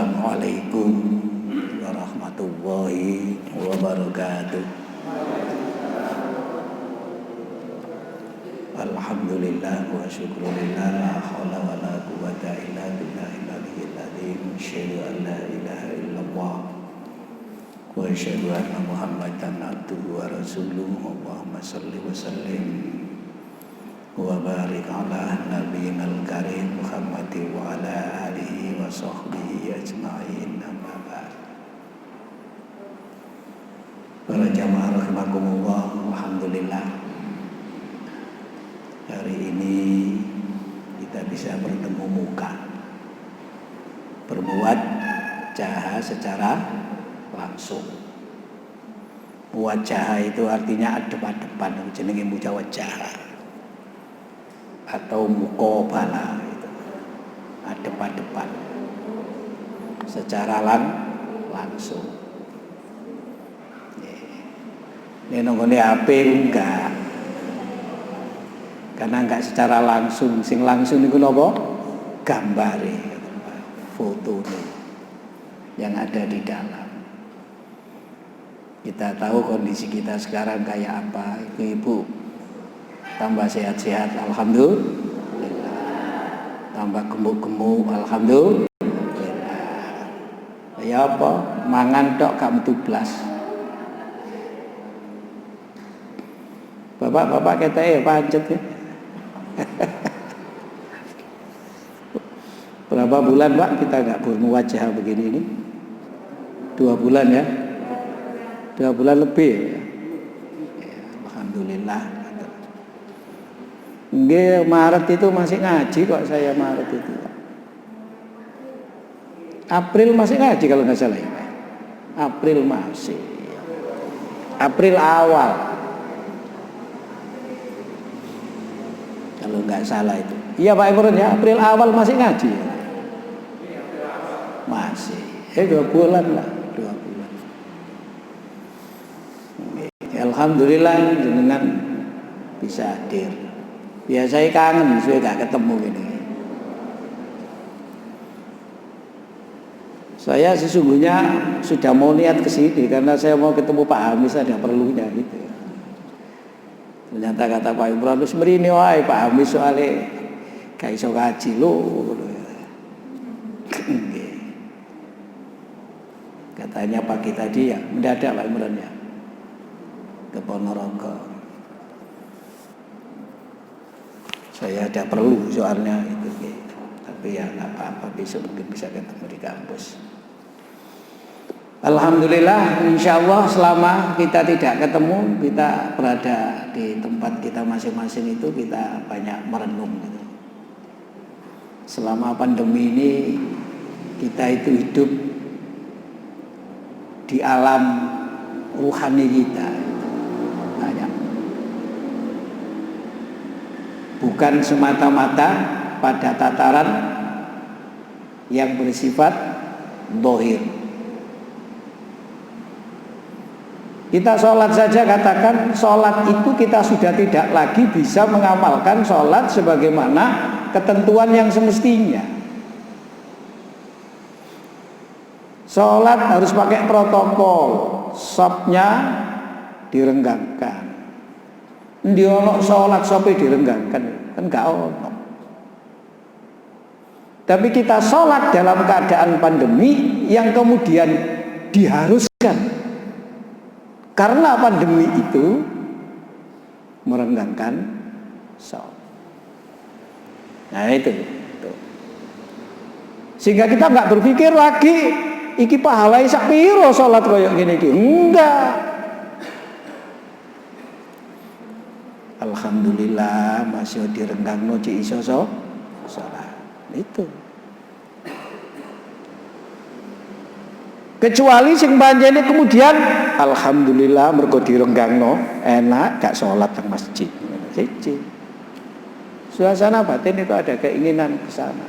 Assalamualaikum warahmatullahi wabarakatuh. Alhamdulillah wa syukrulillah, la haula wa la quwwata illa billahil aliyyil azim. Asyhadu an la ilaha illallah wa asyhadu anna Muhammadan abduhu wa rasuluhu. Allahumma shalli wa sallim wa barik ala nabiyyil karim Muhammadin wa ala alihi wa sahbihi ajma'in. Amma ba'd. Para jamaah rahimakumullah, alhamdulillah hari ini kita bisa bertemu muka, berbuat jaha secara langsung. Muwajahah itu artinya adep-adepan, jenenge mujawajah atau muqabalah, itu adep-adepan secara langsung. Ini nongone HP enggak, karena enggak secara langsung. Sing langsung niku napa? Gambare, foto yang ada di dalam. Kita tahu kondisi kita sekarang kayak apa. Ibu tambah sehat-sehat, alhamdulillah. Tambah gemuk-gemuk, alhamdulillah. Ya apa? Mangan tok gak metu blas. Bapak-bapak kete pancet ya. Berapa bulan Pak kita gak bermuwajah begini ini? 2 bulan ya? 2 bulan lebih ya? Alhamdulillah. Nggih, Maret itu masih ngaji kok saya Maret itu. April masih ngaji kalau nggak salah ya. April masih. April awal. Kalau nggak salah itu. Iya Pak Imron ya, April awal masih ngaji. Masih. 2 bulan lah, 2 bulan. Alhamdulillah dengan bisa hadir. Biasanya kangen, saya gak ketemu gini. Saya sesungguhnya sudah mau niat ke sini karena saya mau ketemu Pak Hamis, ada perlunya gitu. Ternyata kata Pak Imran, terus merini wae Pak Hamis soalnya gak iso kaji lho. Katanya pagi tadi ya, mendadak Pak Imran ya ke Ponorogo. Saya ada perlu soalnya itu gitu. Tapi ya nggak apa-apa, besok mungkin bisa ketemu di kampus. Alhamdulillah, insya Allah selama kita tidak ketemu, kita berada di tempat kita masing-masing itu kita banyak merenung gitu. Selama pandemi ini kita itu hidup di alam ruhani kita. Bukan semata-mata pada tataran yang bersifat zahir. Kita sholat saja, katakan sholat itu kita sudah tidak lagi bisa mengamalkan sholat sebagaimana ketentuan yang semestinya. Sholat harus pakai protokol, shopnya direnggangkan. Ndi ono sholat sope direnggangkan, kan gak ono. Tapi kita sholat dalam keadaan pandemi yang kemudian diharuskan karena pandemi itu merenggangkan sholat. Nah itu. Sehingga kita nggak berpikir lagi iki pahalai sak piro sholat koyo ngene iki. Enggak. Alhamdulillah masih direnggangno cik iso salat. Itu. Kecuali sing panjene kemudian alhamdulillah mergo direnggangno enak gak salat nang masjid. Siji. Suasana batin itu ada keinginan ke sana.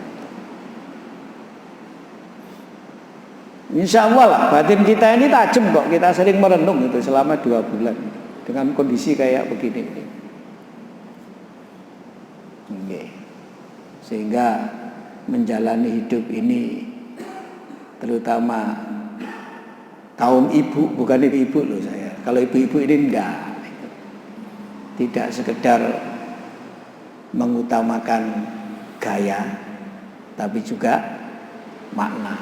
Insya Allah lah batin kita ini tajam kok. Kita sering merenung itu selama 2 bulan dengan kondisi kayak begini ini. Sehingga menjalani hidup ini terutama kaum ibu, bukan ibu-ibu loh saya. Kalau ibu-ibu ini enggak, tidak sekedar mengutamakan gaya, tapi juga makna.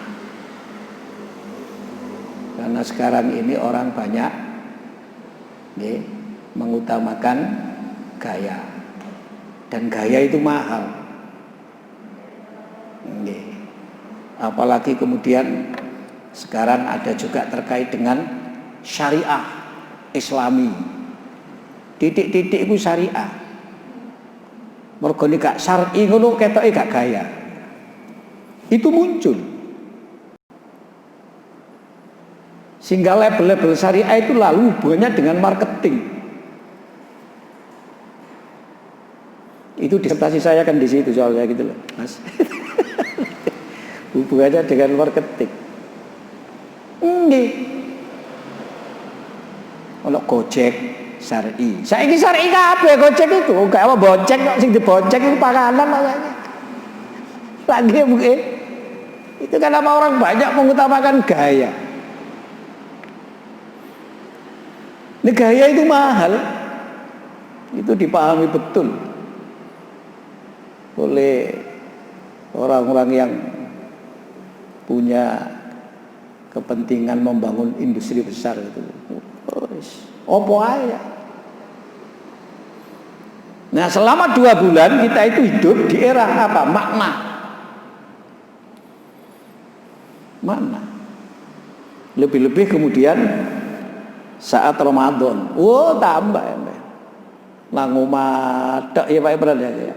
Karena sekarang ini orang banyak mengutamakan gaya, dan gaya itu mahal. Apalagi kemudian sekarang ada juga terkait dengan syariah Islami. Titik-titik itu syariah. Mergo nek gak syar'i ngono ketoke gak gaya. Itu muncul. Sehingga label-label syariah itu lalu hubungannya dengan marketing. Itu disertasi saya kan di situ soalnya gitu loh, Mas. Hubungannya dengan marketing. Nggih. Ono Gojek syar'i. Saiki syar'i kabeh Gojek itu, gak apa bonceng kok sing dibonceng itu panganan makanya. Lagi mungkin. Itu kan apa orang banyak mengutamakan gaya. Ini gaya itu mahal. Itu dipahami betul oleh orang-orang yang punya kepentingan membangun industri besar itu. Opo aja. Nah, selama 2 bulan kita itu hidup di era apa? Makna. Makna. Lebih-lebih kemudian saat Ramadan. Oh, tambah ya. Langu madak ya Pak Ibran ya.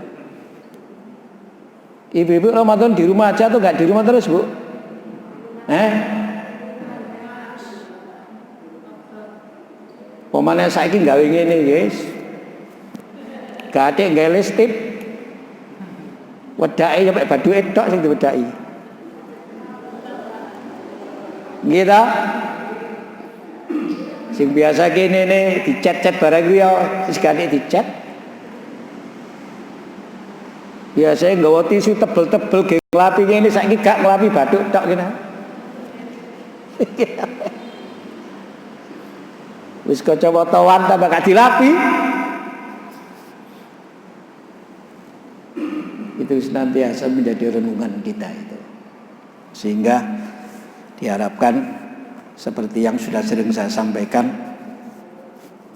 Ibu-ibu Ramadan di rumah aja tuh enggak di rumah terus, Bu? Pemane saiki gawe ngene, guys. Gathik gawe listip. Wedake sampai baduke tok sing diwedaki. Nggih ta? Sing biasa kene ne dicet-cet barang kuwi ya wis ganti dicet. Biasanya nggawa tisu tebel-tebel ge nglapi ngene saiki gak nglapi bathuk tok kene. Wis kacamataan tambah gak dilapi. Itu senantiasa menjadi renungan kita itu. Sehingga diharapkan seperti yang sudah sering saya sampaikan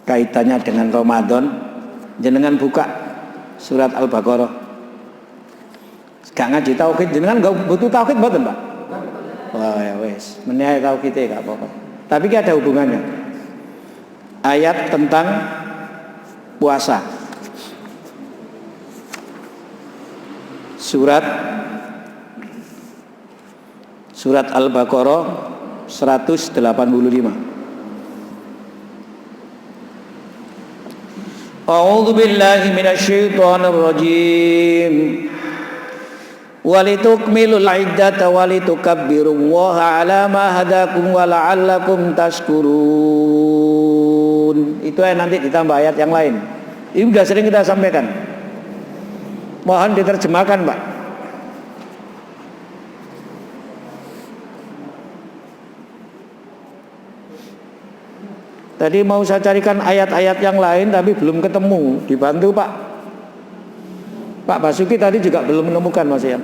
kaitannya dengan Ramadan, jenengan buka surat Al-Baqarah. Gak ngaji tauhid jenengan gak butuh tauhid mboten, Pak? Wah, ya wis, menawi tauhid gak apa-apa. Tapi ada hubungannya. Ayat tentang puasa. Surat Al-Baqarah 185. A'udzu billahi minasyaitonir rajim. Walitukmilul iddata walitukabbirullaha ala ma hadakum wa la'allakum tashkurun. Itu nanti ditambah ayat yang lain. Ini sudah sering kita sampaikan. Mohon diterjemahkan, Pak. Tadi mau saya carikan ayat-ayat yang lain tapi belum ketemu. Dibantu, Pak. Pak Basuki tadi juga belum menemukan, Mas Yan.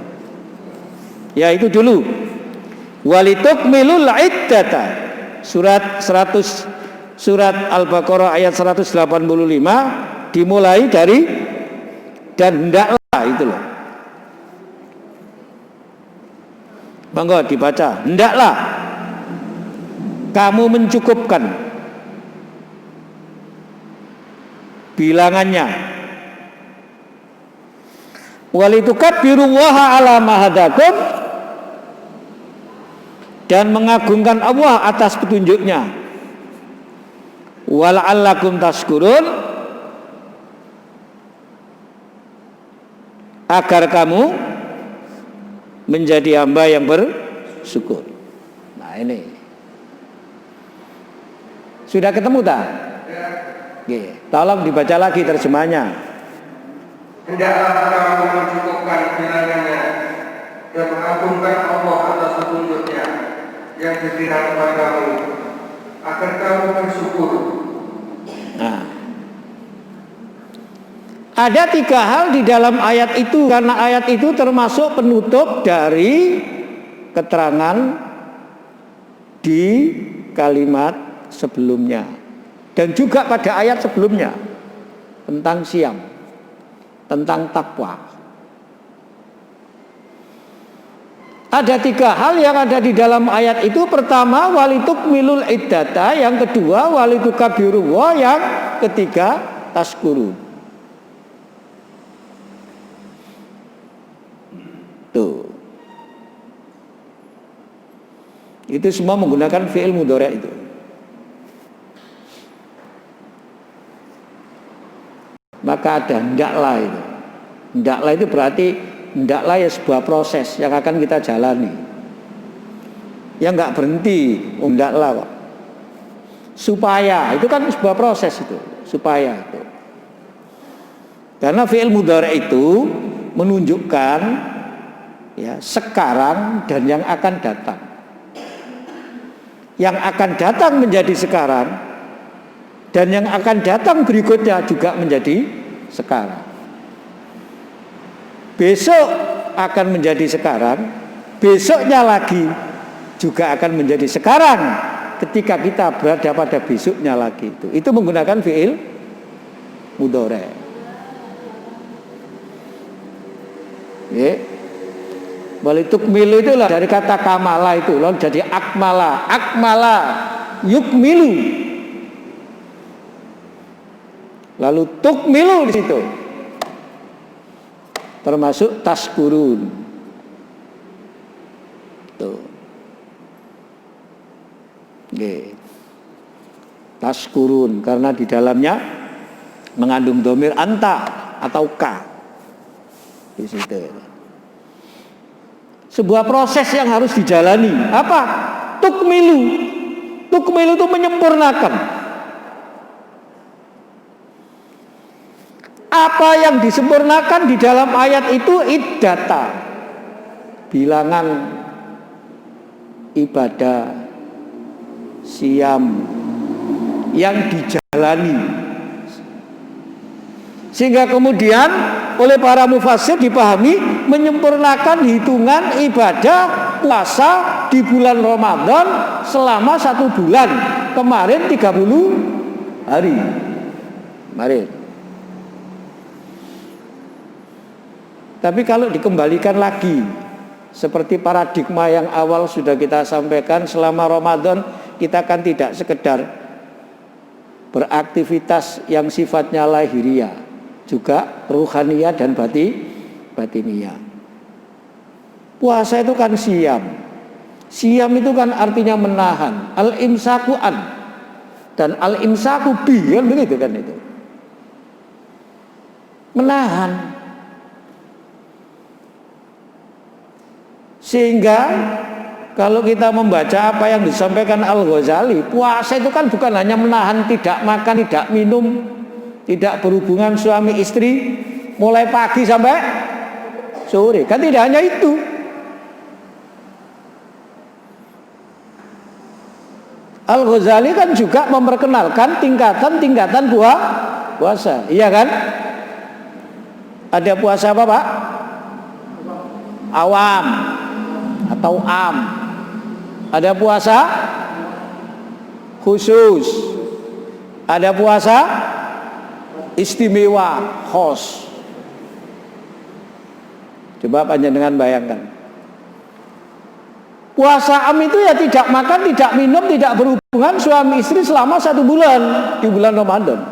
Ya itu dulu. Walitukmilul iddata. Surat Al-Baqarah ayat 185 dimulai dari dan hendaklah itu loh. Monggo dibaca. Hendaklah kamu mencukupkan bilangannya. Walitukabbirullaha ala ma hadakum, dan mengagungkan Allah atas petunjuknya. Wala'allakum tashkurun, agar kamu menjadi hamba yang bersyukur. Nah ini sudah ketemu tak? Ya. Tolong dibaca lagi terjemahnya. Hendaklah kamu mencukupkan bilangannya dan mengagungkan Allah atas petunjuknya. yang diberikan kepadamu agar kamu bersyukur. Nah, ada 3 hal di dalam ayat itu, karena ayat itu termasuk penutup dari keterangan di kalimat sebelumnya dan juga pada ayat sebelumnya tentang siam, tentang takwa. Ada 3 hal yang ada di dalam ayat itu. Pertama, walitukmilul iddata. Yang kedua, walitukabiruwa. Yang ketiga, taskurun. Tuh. Itu semua menggunakan fi'il mudhari' itu. Maka ada hendaklah itu. Hendaklah itu berarti hendaklah ya sebuah proses yang akan kita jalani. Yang nggak berhenti, hendaklah kok. Supaya, itu kan sebuah proses itu, supaya itu. Karena fi'il mudhari' itu menunjukkan ya sekarang dan yang akan datang. Yang akan datang menjadi sekarang dan yang akan datang berikutnya juga menjadi sekarang. Besok akan menjadi sekarang, besoknya lagi juga akan menjadi sekarang ketika kita berada pada besoknya lagi. Itu menggunakan fi'il mudhari'. Walitukmilu itulah dari kata kamala itu, lalu jadi akmala yukmilu, lalu tukmilu di situ. Termasuk taskurun. Tuh. Taskurun karena di dalamnya mengandung dhamir anta atau ka. Di situ. Sebuah proses yang harus dijalani. Apa? Tukmilu. Tukmilu itu menyempurnakan. Apa yang disempurnakan di dalam ayat itu iddata, bilangan ibadah siam yang dijalani, sehingga kemudian oleh para mufassir dipahami menyempurnakan hitungan ibadah puasa di bulan Ramadan selama 1 bulan. Kemarin 30 hari kemarin. Tapi kalau dikembalikan lagi seperti paradigma yang awal sudah kita sampaikan, selama Ramadan kita kan tidak sekedar beraktivitas yang sifatnya lahiriah, juga ruhaniyah dan batiniyah. Puasa itu kan siam. Siam itu kan artinya menahan. Al-imsaku an dan al-imsaku bi, kan begitu kan itu. Menahan. Sehingga kalau kita membaca apa yang disampaikan Al-Ghazali, puasa itu kan bukan hanya menahan tidak makan, tidak minum, tidak berhubungan suami istri mulai pagi sampai sore. Kan tidak hanya itu. Al-Ghazali kan juga memperkenalkan tingkatan-tingkatan puasa. Iya kan? Ada puasa apa, Pak? Awam atau am. Ada puasa khusus. Ada puasa istimewa, khos. Coba panjenengan bayangkan. Puasa am itu ya tidak makan, tidak minum, tidak berhubungan suami istri selama 1 bulan di bulan Ramadan.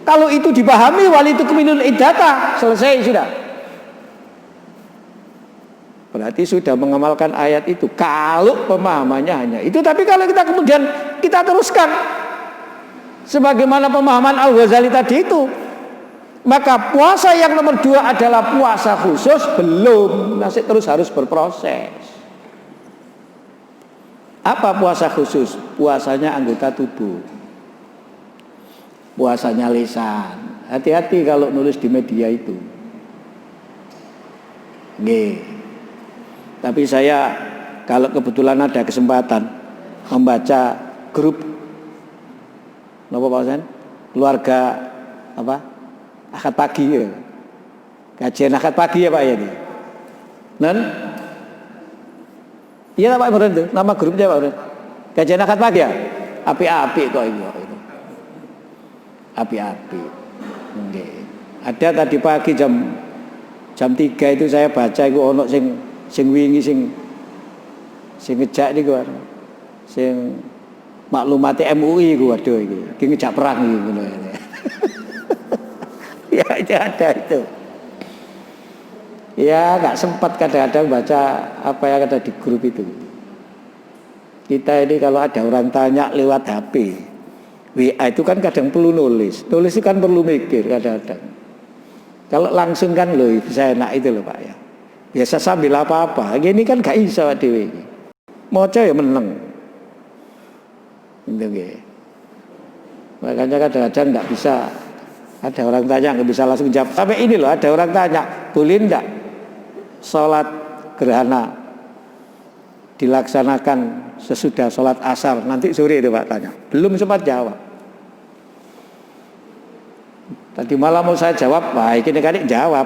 Kalau itu dipahami walitukmilul iddata, selesai sudah. Berarti sudah mengamalkan ayat itu. Kalau pemahamannya hanya itu. Tapi kalau kita kemudian kita teruskan sebagaimana pemahaman Al-Ghazali tadi itu, maka puasa yang nomor 2 adalah puasa khusus. Belum, masih terus harus berproses. Apa puasa khusus? Puasanya anggota tubuh, puasanya lisan. Hati-hati kalau nulis di media itu. Tapi saya kalau kebetulan ada kesempatan membaca grup apa Pak Hasan? Keluarga apa? Akad pagi ya. Kajian akad pagi ya Pak ya ini. Nan? Iya Pak Imran itu, nama grupnya Pak Imran. Kajian akad pagi ya? Api-api kok itu. Api-api. Okay. Ada tadi pagi jam 3 itu saya baca itu ono sing wingi sing ngejak niku sing maklumati MUI iku waduh iki ngejak perang iki ngono ya itu ada itu ya nggak sempat kadang-kadang baca apa yang ada di grup itu. Kita ini kalau ada orang tanya lewat HP WA itu kan kadang perlu nulis itu kan perlu mikir kadang-kadang. Kalau langsung kan loh bisa enak itu loh Pak ya. Biasa sambil apa-apa. Gini kan gak iso dhewe iki. Maca ya meneng. Gitu. Makanya kadang-kadang nggak bisa ada orang tanya nggak bisa langsung jawab. Sampai ini loh ada orang tanya boleh nggak sholat gerhana dilaksanakan sesudah sholat asar nanti sore itu Pak tanya. Belum sempat jawab. Tadi malam mau saya jawab, baik ini kan jawab.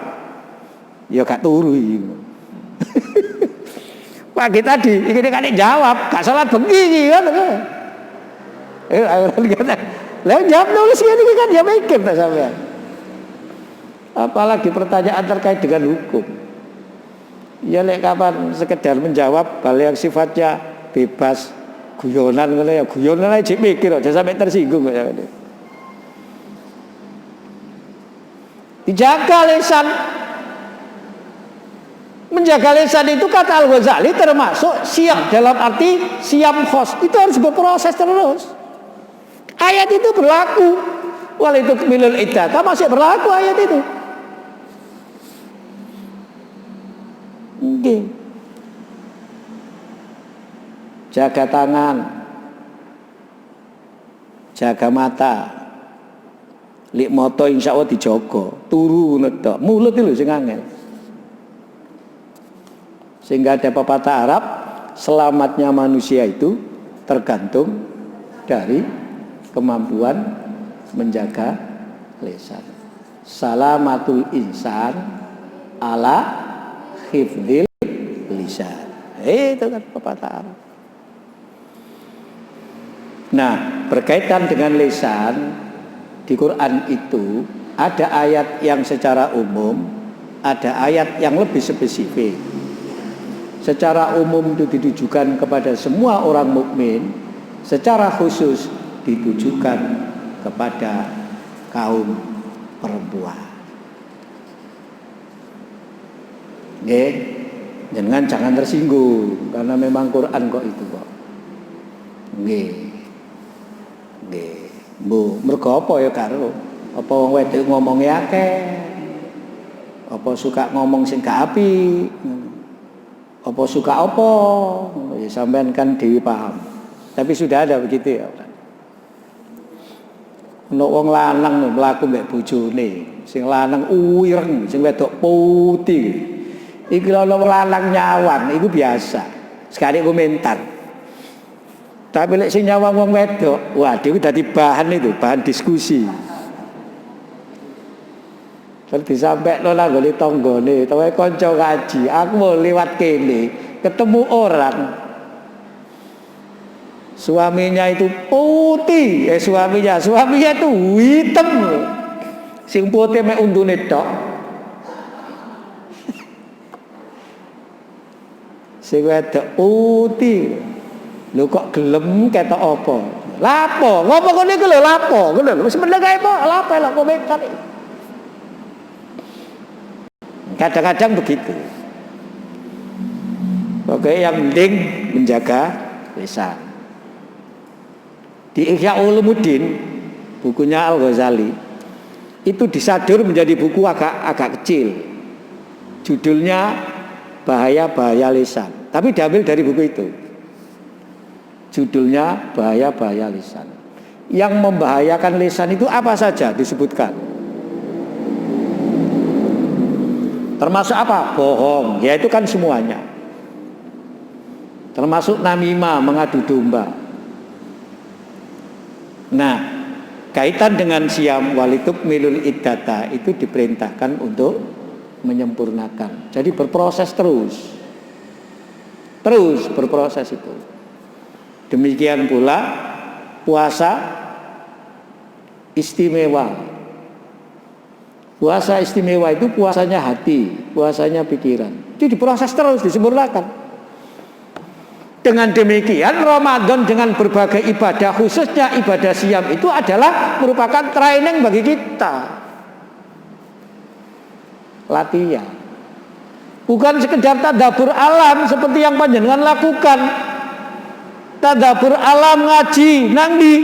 Ya gak turu iki. Pagi tadi ini kan jawab, gak sholat bengi kan. Lah jawab nulis ini kan ya mikir tak sampean. Apalagi pertanyaan terkait dengan hukum. Ya lek kapan sekedar menjawab hal yang sifatnya bebas guyonan ngono ya guyonan aja mikir aja sampai tersinggung ya. Dijaga lisan. Menjaga lisan itu kata Al-Ghazali termasuk siap dalam arti siap khos. Itu harus berproses terus. Ayat itu berlaku. Walitukmilul iddata masih berlaku ayat itu. Okay. Jaga tangan. Jaga mata. Lik moto insya Allah dijogo. Turu netok. Mulut itu sing angel. Sehingga ada pepatah Arab, selamatnya manusia itu tergantung dari kemampuan menjaga lisan. Salamatul insan ala hifdzil lisan. Itu kan pepatah Arab. Nah, berkaitan dengan lisan di Quran itu ada ayat yang secara umum, ada ayat yang lebih spesifik. Secara umum itu ditujukan kepada semua orang mukmin, secara khusus ditujukan kepada kaum perempuan. Nggih, jangan tersinggung karena memang Quran kok itu kok. Nggih. Nggih. Mbok mergo apa ya karo? Apa wong wedok ngomonge akeh? Apa suka ngomong sing gak apik? Apa suka apa? Ya sampean kan dewi paham. Tapi sudah ada begitu ya. Ono wong lanang mlaku mbek bojone, sing lanang uwireng, sing wedok putih. Iki ana wong lanang nyawang, iku biasa. Sekali komentar. Tapi lek sing nyawang wong wedok, waduh dadi bahan itu, bahan diskusi. Terus disampaikan nang gone tanggane, tawe kanca kaji, aku mau lewat kene, ketemu orang. Suaminya itu putih, suaminya itu hitam. Sing putih mek undune tok. Sing wedok putih. Lho kok gelem ketok apa? Lapo? Ngopo ngene iki lho lapo? Ngono lho, wis meneng kae po, lapo lho komentar. Kadang-kadang begitu. Oke, yang penting menjaga lisan. Di Ihya Ulumuddin, bukunya Al-Ghazali, itu disadur menjadi buku agak kecil. Judulnya Bahaya-bahaya lisan. Tapi diambil dari buku itu. Judulnya Bahaya-bahaya lisan. Yang membahayakan lisan itu apa saja disebutkan. Termasuk apa? Bohong, ya itu kan semuanya. termasuk namimah, mengadu domba. Nah, kaitan dengan siam walitukmilul iddata itu diperintahkan untuk menyempurnakan. Jadi berproses terus berproses itu. Demikian pula puasa istimewa. Puasa istimewa itu puasanya hati, puasanya pikiran. Itu diproses terus, disempurnakan. Dengan demikian Ramadan dengan berbagai ibadah, khususnya ibadah siam itu adalah merupakan training bagi kita. Latihan. Bukan sekedar tadabbur alam seperti yang panjenengan lakukan. Tadabbur alam ngaji nang ndi?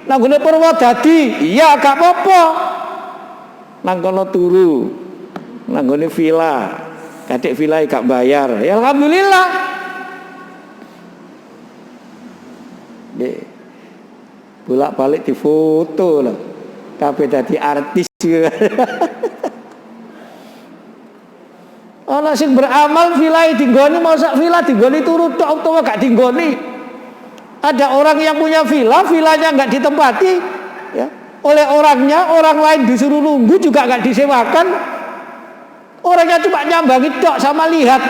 Nang gone Purwodadi. Iya gak apa-apa. Nang kono turu. Nang gone villa. Kadek villa gak bayar. Ya alhamdulillah. Bolak-balik difoto loh, kabeh dadi artis. Ana sing beramal vilai dinggoni, masa villa dinggoni turu tok utawa gak dinggoni. Ada orang yang punya villa, villanya gak ditempati ya, oleh orangnya, orang lain disuruh nunggu juga gak disewakan. Orangnya cuma nyambangi tok sama lihat.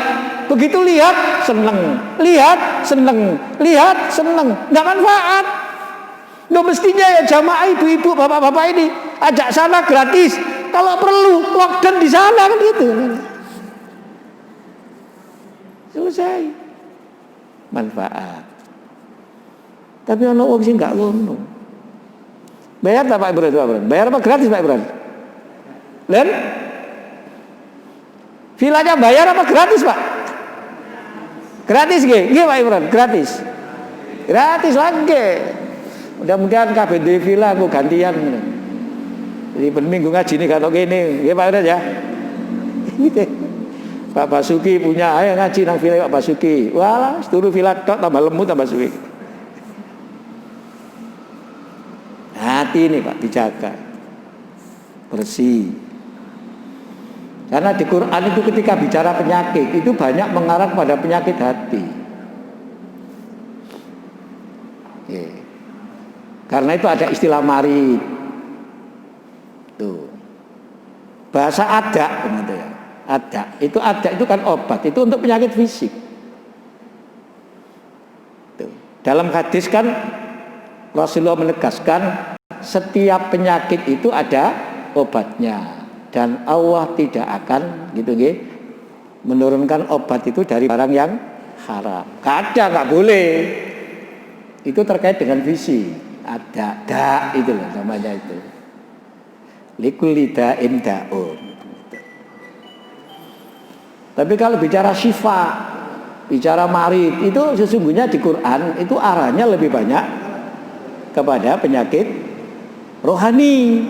Begitu lihat seneng, lihat seneng, lihat seneng, nggak manfaat. Lo mestinya ya jamaah ibu-ibu, bapak-bapak ini ajak sana gratis. Kalau perlu lockdown di sana kan gitu. Selesai. Manfaat. Tapi ono wong sing nggak ngono. Bayar tak Pak Ibrahim? Bayar apa gratis Pak Ibrahim? Len? Villanya bayar apa gratis Pak? Gratis nggih Pak Imran, gratis. Gratis lagi. Mudah-mudahan kabeh duwe villa aku gantian. Jadi ben minggu ngaji nih kalau gini, nggih Pak Imran ya. Pak Basuki punya, ayo ngaji nang villa Pak Basuki. Walah, seturu villa tok tambah lemu tambah suwi. Hati ini Pak dijaga. Bersih. Karena di Quran itu ketika bicara penyakit itu banyak mengarah pada penyakit hati. Oke. Karena itu ada istilah marid. Tuh. Bahasa ada begitu ya. Ada itu kan obat, itu untuk penyakit fisik. Tuh. Dalam hadis kan Rasulullah menegaskan setiap penyakit itu ada obatnya. Dan Allah tidak akan gitu menurunkan obat itu dari barang yang haram. Nggak boleh. Itu terkait dengan visi. Ada itu loh namanya itu. Likulli da'in da'un. Tapi kalau bicara syifa, bicara marid, itu sesungguhnya di Quran itu arahnya lebih banyak kepada penyakit rohani,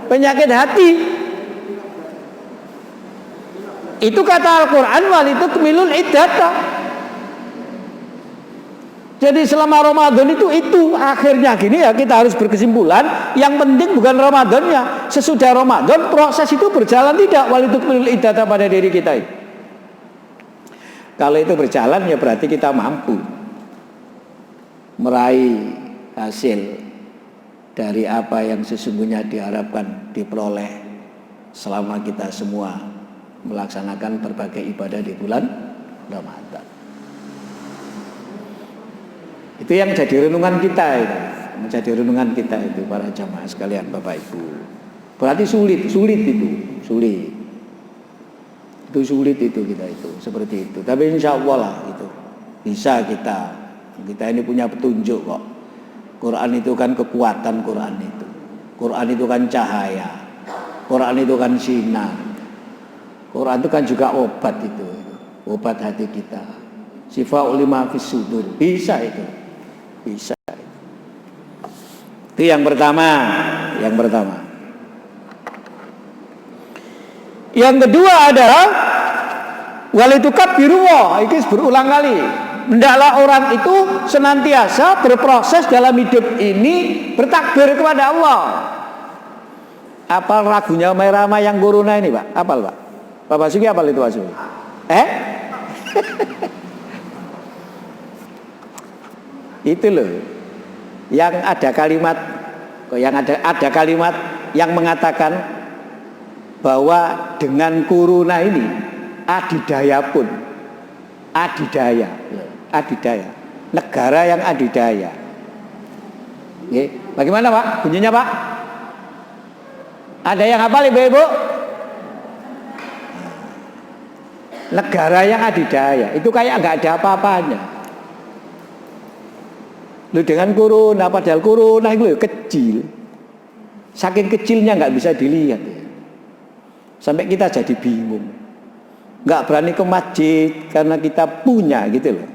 penyakit hati. Itu kata Al-Quran walitukmilul iddata. Jadi selama Ramadan itu akhirnya gini ya, kita harus berkesimpulan yang penting bukan Ramadannya. Sesudah Ramadan proses itu berjalan tidak walitukmilul iddata pada diri kita. Kalau itu berjalan ya berarti kita mampu meraih hasil dari apa yang sesungguhnya diharapkan diperoleh selama kita semua melaksanakan berbagai ibadah di bulan Ramadan. Itu yang jadi renungan kita itu. Menjadi renungan kita itu para jamaah sekalian Bapak Ibu. Berarti sulit itu. Itu sulit itu kita itu seperti itu. Tapi insya Allah lah itu bisa kita ini punya petunjuk kok. Quran itu kan kekuatan Quran itu. Quran itu kan cahaya. Quran itu kan sinar. Quran itu kan juga obat itu. Obat hati kita. Sifa'ul lima fis sudur. Bisa itu. Bisa. Itu yang pertama. Yang kedua adalah walitukabbiruwah. Ini berulang kali. Hendaklah orang itu senantiasa berproses dalam hidup ini bertakbir kepada Allah. Apal lagunya Merama yang corona ini Pak? Apal Pak? Pak Basuki apal itu Basuki? Itu loh. Yang ada kalimat yang mengatakan bahwa dengan corona ini adidaya pun adidaya. Negara yang adidaya. Oke. Bagaimana Pak? Bunyinya Pak? Ada yang hafal Ibu-ibu? Negara yang adidaya. Itu kayak nggak ada apa-apanya. Lu dengan corona, padahal corona itu kecil. Saking kecilnya nggak bisa dilihat. Sampai kita jadi bingung. Nggak berani ke masjid karena kita punya gitu loh.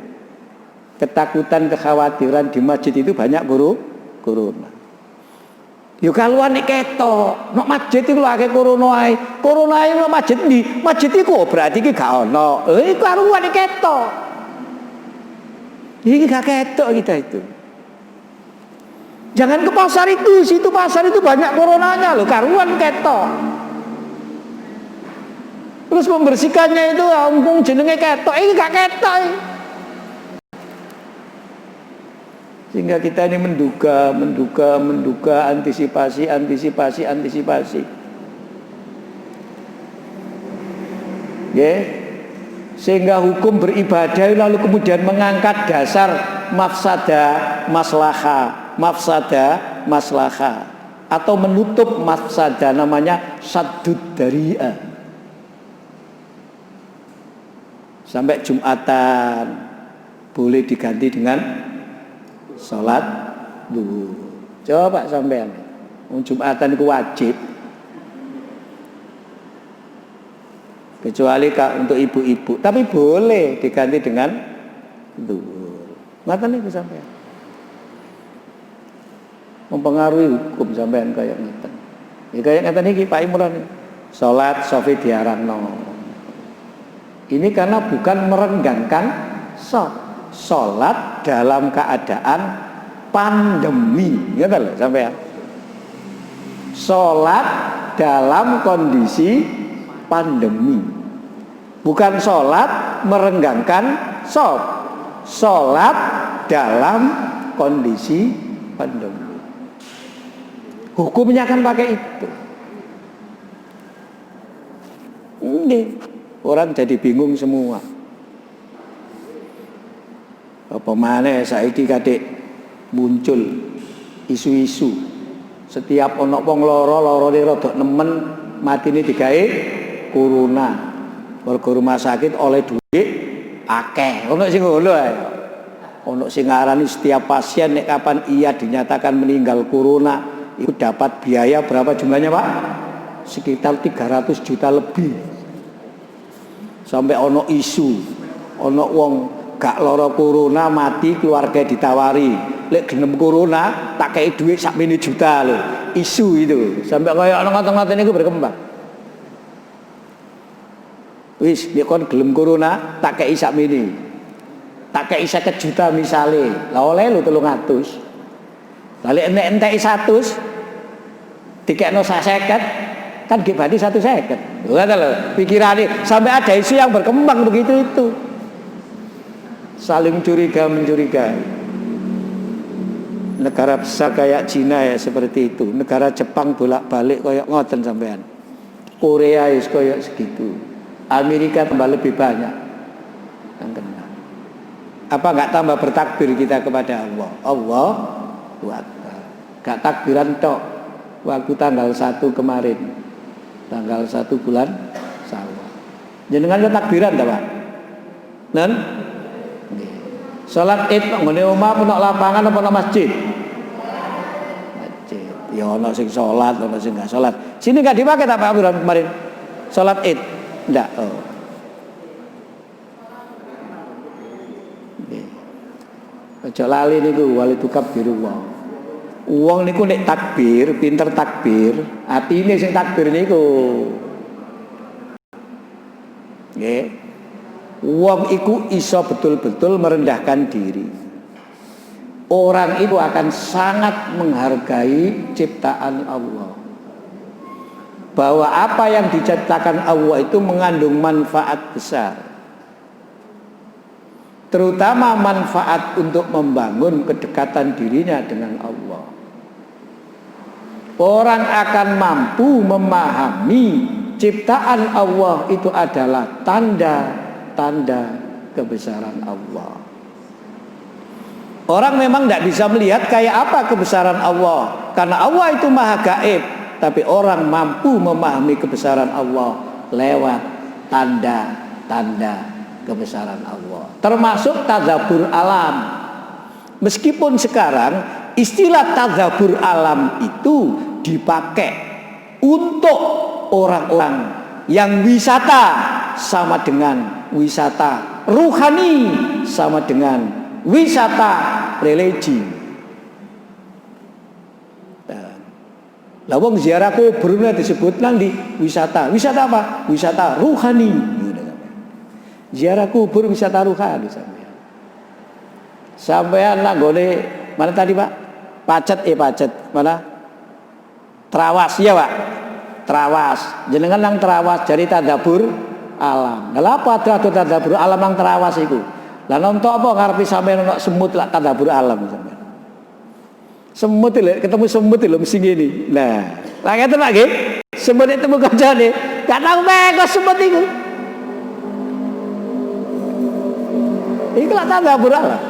Ketakutan, kekhawatiran di masjid itu banyak corona. Yo kaluan nek ketok, nek masjid iku akeh corona ae. Corona ae nek masjid ndi? Masjid iku berarti iki gak ono. Iku karuan nek ketok. Iki gak ketok kita itu. Jangan ke pasar itu, situ pasar itu banyak coronanya loh, karuan ketok. Terus membersihkannya itu ampung jenenge ketok, ini gak ketok. Sehingga kita ini menduga, antisipasi. Ya. Sehingga hukum beribadah lalu kemudian mengangkat dasar mafsadah, maslahah atau menutup mafsadah, namanya saddud dari'ah. Sampai Jumatan boleh diganti dengan sholat duhur. Coba sampean, Jumatan itu wajib. Kecuali untuk ibu-ibu, tapi boleh diganti dengan duhur. Ngaten niku sampean. Mempengaruhi hukum sampean kayak ngeten. Ya kayak ngeten iki Pak Imran. Salat sofi diarahno. Ini karena bukan merenggangkan salat dalam keadaan pandemi, gitu loh sampean. Salat dalam kondisi pandemi. Bukan salat merenggangkan salat dalam kondisi pandemi. Hukumnya kan pakai itu. Ini orang jadi bingung semua. Apa maneh saiki kadek muncul isu-isu. Setiap ana wong lara-larane rada nemen matine digawe corona. Mergo rumah sakit oleh duit akeh. Ono sing ngono ae. Ono sing ngarani setiap pasien nek kapan ia dinyatakan meninggal corona itu dapat biaya berapa jumlahnya Pak? Sekitar 300 juta lebih. Sampai ono isu, ono wong gak lara corona mati keluarga ditawari, lek gelem corona tak kei duit sak mini juta lho. Isu itu sampai kaya ono ngoten-ngoten niku berkembang. Wis nek kon gelem corona tak kei sak mini. Tak kei 50 juta misale. Lah oleh lho 300. Lalu entek 100 dikekno 50 kan nggih berarti 150. Ngoten lho pikirane, sampai ada isu yang berkembang begitu itu. Saling mencurigai. Negara besar kayak Cina ya seperti itu. Negara Jepang bolak-balik kayak ngoten sampean. Korea is kayak segitu. Amerika tambah lebih banyak. Yang kena. Apa enggak tambah bertakbir kita kepada Allah? Allah Akbar. Gak takbiran tok. Waktu tanggal 1 kemarin. Tanggal 1 bulan Syawal. Jenengan takbiran ta, Pak? Nen? Salat Id nggone omah apa nang lapangan apa nang masjid? Masjid. Ya ana sing salat, ana sing enggak salat. Sini enggak dipakai tak Pak kemarin? Salat Id. Enggak. Oh. Nggih. Aja lali niku wali tukabbiru wong. Wong niku nek takbir, pinter takbir, atine sing takbir niku. Nggih. Wong iku iso betul-betul merendahkan diri. Orang itu akan sangat menghargai ciptaan Allah. Bahwa apa yang diciptakan Allah itu mengandung manfaat besar. terutama manfaat untuk membangun kedekatan dirinya dengan Allah. Orang akan mampu memahami ciptaan Allah itu adalah tanda-tanda kebesaran Allah. Orang memang tidak bisa melihat kayak apa kebesaran Allah, karena Allah itu maha gaib. Tapi orang mampu memahami kebesaran Allah lewat tanda-tanda kebesaran Allah, termasuk tadabbur alam. Meskipun sekarang istilah tadabbur alam itu dipakai untuk orang-orang yang wisata sama dengan wisata ruhani, sama dengan wisata religi. Lah wong ziarah kubur disebut nanti wisata. Wisata apa? Wisata ruhani. Ziarah kubur wisata ruhani sampean. Sampean nanggone mana tadi, Pak? Pacet. Mana? Trawas ya, Pak. Trawas. Jenengan nang Trawas jadi tadabbur alam. Lah apa tadabbur alam nang Trawas iku? Lah nonton apa ngarepe sampean ono semut lak tadabbur alam sampean. Semut lho, ketemu semut lho mesti ngene. Nah, lah ngeten Pak nggih. Semut ketemu kancane, gak tau meko semut iku. Iku lak tadabbur alam.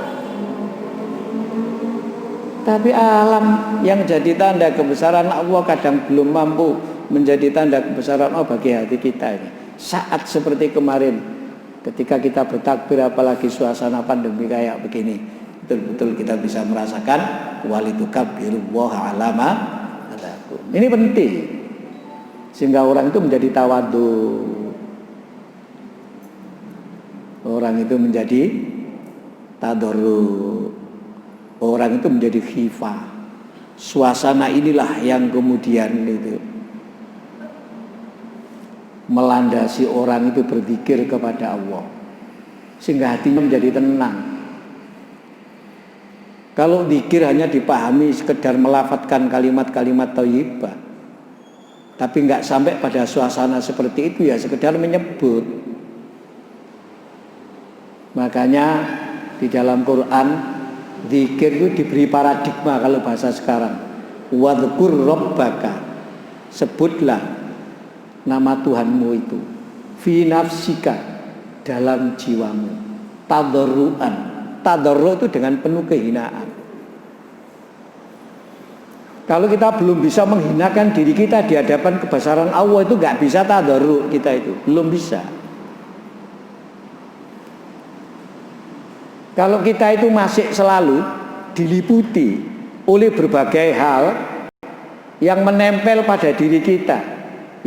Tapi alam yang jadi tanda kebesaran Allah kadang belum mampu menjadi tanda kebesaran Allah bagi hati kita ini. Saat seperti kemarin ketika kita bertakbir, apalagi suasana pandemi kayak begini, betul-betul kita bisa merasakan walitukabbirullaha ala ma hadakum. Ini penting sehingga orang itu menjadi tawadhu. Orang itu menjadi tadarru. Orang itu menjadi khifah. Suasana inilah yang kemudian itu melandasi orang itu berzikir kepada Allah sehingga hatinya menjadi tenang. Kalau zikir hanya dipahami sekedar melafadzkan kalimat-kalimat thayyibah, tapi nggak sampai pada suasana seperti itu, ya sekedar menyebut. Makanya di dalam Quran zikir itu diberi paradigma kalau bahasa sekarang. Wadhkur rabbaka, sebutlah nama Tuhanmu itu fi nafsika, dalam jiwamu, tadarruan. Tadarru itu dengan penuh kehinaan. Kalau kita belum bisa menghinakan diri kita di hadapan kebesaran Allah, itu gak bisa tadarru kita itu, belum bisa. Kalau kita itu masih selalu diliputi oleh berbagai hal yang menempel pada diri kita,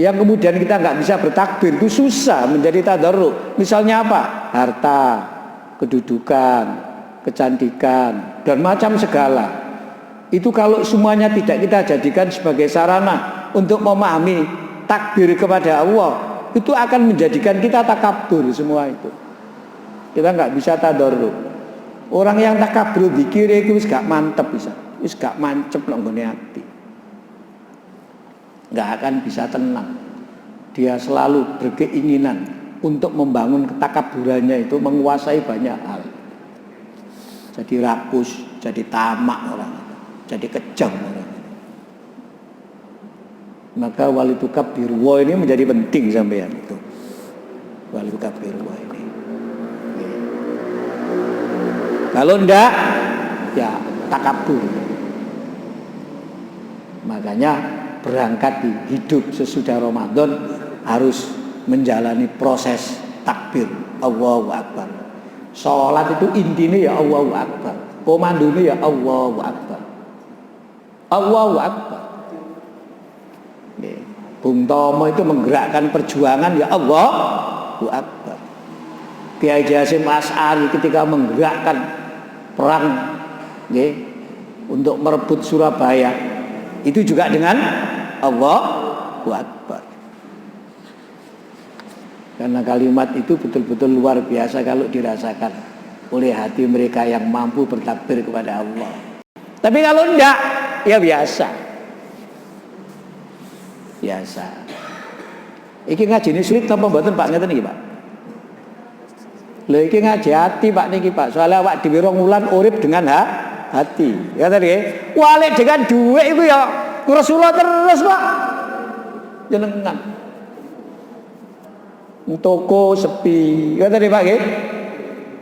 yang kemudian kita nggak bisa bertakbir, itu susah menjadi tadarru. Misalnya apa? Harta, kedudukan, kecantikan, dan macam segala. Itu kalau semuanya tidak kita jadikan sebagai sarana untuk memahami takbir kepada Allah, itu akan menjadikan kita takabur semua itu. Kita nggak bisa tadarru. Orang yang takabur zikir itu wis gak mantep bisa, wis gak mancep nang nggone ati. Gak akan bisa tenang. Dia selalu berkeinginan untuk membangun ketakaburannya itu menguasai banyak hal. Jadi rakus, jadi tamak orang, jadi kejam orang. Maka walitukabbirullaha ini menjadi penting sampean itu. Walitukabbirullaha ini. Kalau enggak, ya takabur. Makanya berangkat di hidup sesudah Ramadan harus menjalani proses takbir, Allahu Akbar. Sholat itu intinya ya Allahu Akbar, komandonya ya Allahu Akbar, Allahu Akbar. Bung Tomo itu menggerakkan perjuangan ya Allahu Akbar. Kiai Hasyim Asy'ari ketika menggerakkan perang untuk merebut Surabaya, itu juga dengan Allahu Akbar. Karena kalimat itu betul-betul luar biasa kalau dirasakan oleh hati mereka yang mampu bertakbir kepada Allah. Tapi kalau enggak, ya biasa. Biasa. Iki ngajine sulit apa mboten Pak, ngeten iki Pak? Lho iki ngaji hati Pak niki Pak. Soalnya awak dhewe rong wulan urip dengan hati. Ya tadi walik dengan duit iku ya Rasulullah terus Pak. Jenengan. Toko sepi. Ya tadi Pak nggih.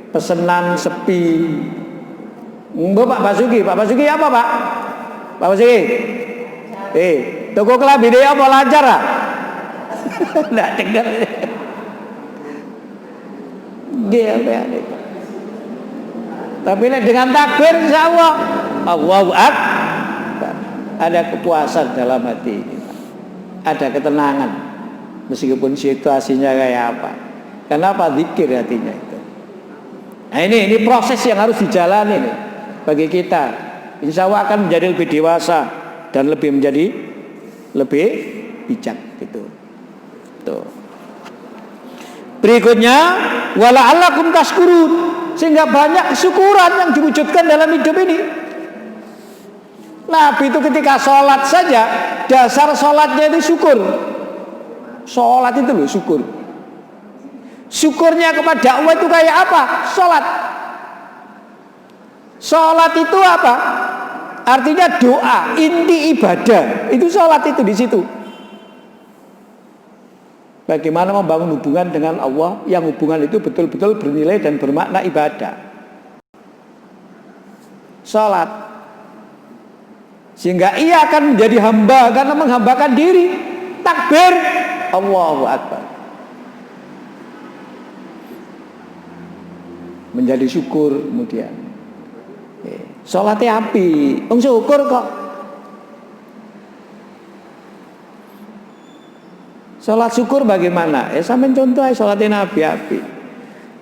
Pesenan sepi. Mbok Pak Basuki apa Pak? Pak Basuki. Toko kelambi dia apa lancar ah? Nggak dengar. Gimana? Tapi dengan takbir insya Allah Allahu Akbar, ada kepuasan dalam hati ini, ada ketenangan meskipun situasinya kayak apa. Kenapa? Zikir hatinya itu. Nah ini proses yang harus dijalani nih bagi kita. Insya Allah akan menjadi lebih dewasa dan lebih bijak gitu. Tuh. Berikutnya wala'allakum tashkurun, sehingga banyak kesyukuran yang diwujudkan dalam hidup ini. Nabi itu ketika sholat saja, dasar sholatnya itu syukur. Sholat itu loh syukur. Syukurnya kepada Allah itu kayak apa? Sholat. Sholat itu apa? Artinya doa, inti ibadah. Itu sholat itu di situ. Bagaimana membangun hubungan dengan Allah yang hubungan itu betul-betul bernilai dan bermakna ibadah. Salat. Sehingga ia akan menjadi hamba karena menghambakan diri. Takbir, Allahu Akbar. Menjadi syukur kemudian. Salatnya api, syukur kok. Salat syukur bagaimana? Sampeyan contoh salatnya Nabi api.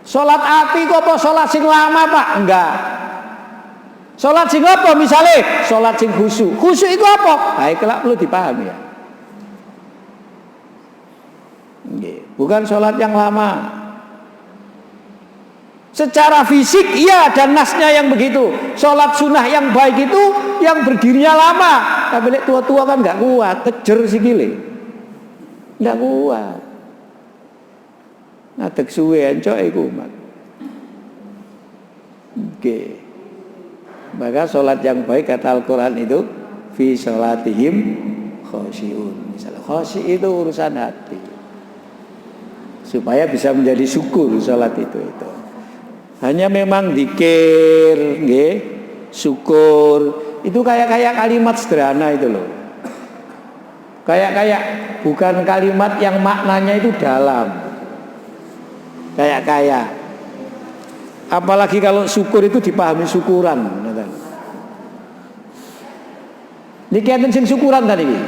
Salat api kok apa salat sing lama, Pak? Enggak. Salat sing apa misale? Salat sing khusyuk. Khusyuk itu apa? Ha iki perlu dipahami ya. Nggih, bukan salat yang lama. Secara fisik iya dan nasnya yang begitu. Salat sunnah yang baik itu yang berdirinya lama. Tapi lek tua-tua kan enggak kuat, kejer sikile. Nggak kuat. Ngadeg suwe encok iku umat. Oke. Maka sholat yang baik kata Al-Quran itu fi sholatihim khosyi'un. Misalnya khosyi' itu urusan hati. Supaya bisa menjadi syukur sholat itu. Hanya memang zikir, nggih, syukur itu kayak kalimat sederhana itu loh. Kayak bukan kalimat yang maknanya itu dalam. Kayak apalagi kalau syukur itu dipahami syukuran. Niki enten sing syukuran tadi iki.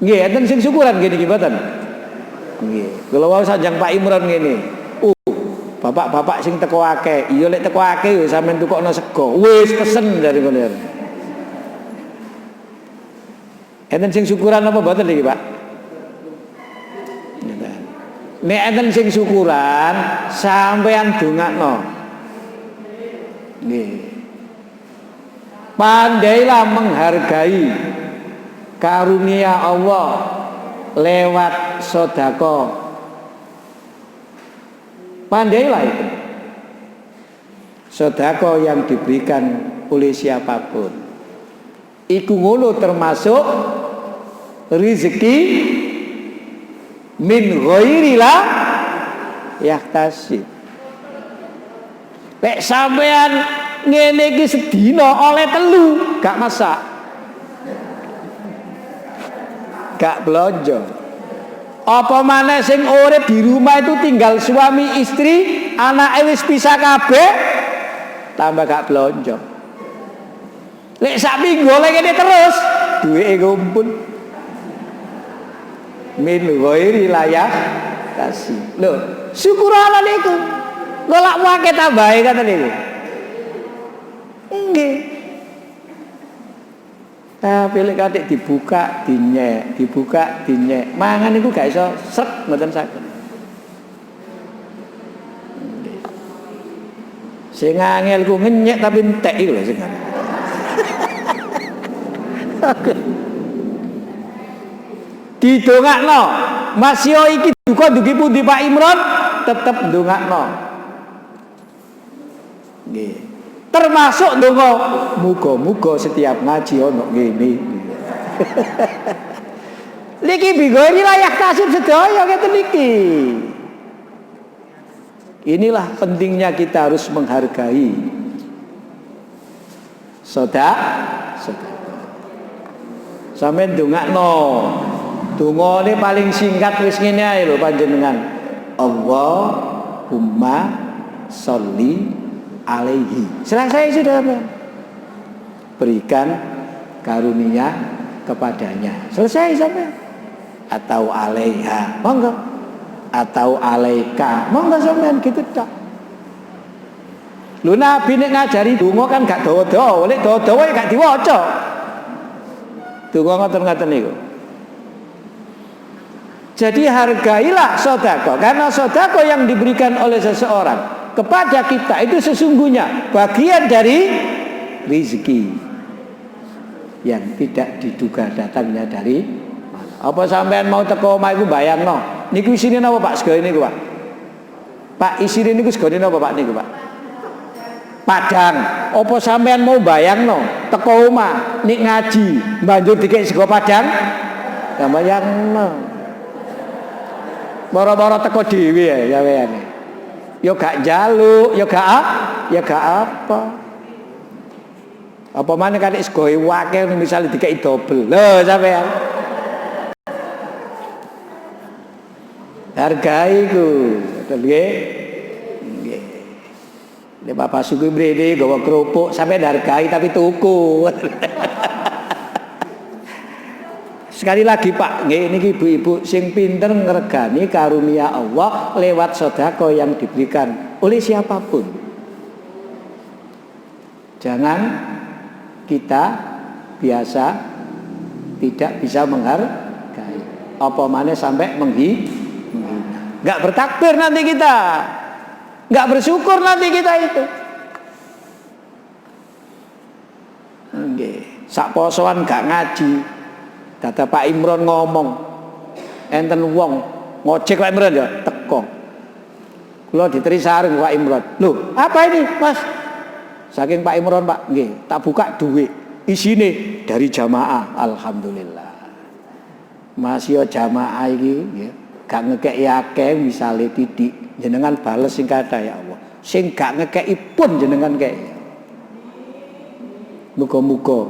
Nggih, enten sing syukuran gini mboten. Nggih. Kula wau sanjang Pak Imron ngene. Bapak-bapak sing teko akeh. Iya lek teko akeh ya sampean tukokno sego. Wis pesen dari kono. Enten sing syukuran apa mboten iki, Pak? Nek enten sing syukuran sampeyan dongakno. Nggih. Pandailah menghargai karunia Allah lewat sedekah. Pandailah itu. Sedekah yang diberikan oleh siapapun. Iku ngono termasuk rezeki min ghairi la yahtasib. Lek sampean ngene iki sedina oleh telu gak masak. Gak belanja. Apa maneh sing urip di rumah itu tinggal suami istri, anake wis pisah kabeh tambah gak belanja. Lek sak minggu oleh ngene terus duwike kumpul. Min ghairi layah kasih. Lho, syukuran niku. Golak wae tambahe kata niku. Nggih. Tapi lek katik dibuka dinyek. Mangan niku gak iso srek mboten saged. Sing angel ku ngenyek tapi entek iku lho sing angel. Didongakno. Mas yo iki duka dugi pundi Pak Imron tetep ndongakno. Nggih. Termasuk ndonga muga-muga setiap ngaji ono ngene. Niki bigori layak tasib sedaya ngeten niki. Inilah pentingnya kita harus menghargai sedekah. Sampeyan ndongakno. Dongane paling singkat wis ngene ae lho panjenengan. Allahumma sholli alaihi. Selesai sudah, Pak. Berikan karunia kepadanya. Selesai sampai. Atau alaiha, monggo. Atau alaika, monggo sampean gitu tok. Lho Nabi nek ngajari donga kan gak dawa-dawa, nek dawa-dawa ya gak diwaca. Donga ngoten-ngoten niku. Jadi hargailah sedekah, karena sedekah yang diberikan oleh seseorang kepada kita itu sesungguhnya bagian dari rezeki yang tidak diduga datangnya dari mana. Apa sampean mau teko omah iku bayangno? Niku isine napa Pak segone niku, Pak? Pak isine niku segone napa Pak niku, Pak? Padang. Apa sampean mau bayangno teko omah nik ngaji banjur dikek sego padang? Ya bayangno. Boro-boro teko dhewe ya weyane. Ya gak njaluk, ya gak apa. Apa maneh kan sego wake misale dikeki dobel. Lho sampean. Hargai ku, betul nggih? Nggih. Nek Bapak Sugi mrene gawa kerupuk sampe hargai tapi tuku. Sekali lagi Pak, nggih niki ibu-ibu sing pinter ngregani karunia Allah lewat sedekah yang diberikan oleh siapapun. Jangan kita biasa tidak bisa menghargai. Apa maneh sampai menghina. Gak bertakbir nanti kita, gak bersyukur nanti kita itu. Sak posoan gak ngaji. Kata Pak Imron ngomong, enten wong ngojek Pak Imron ya teko. Kula diteri sareng Pak Imron. Loh, apa ini, Mas? Saking Pak Imron, Pak, nggih, tak buka duit. Isine dari jamaah, alhamdulillah. Masih jamaah iki nggih. Gak ngekei akeh misale titik jenengan bales sing kathah ya Allah. Sing gak ngekei pun jenengan kei. Muga-muga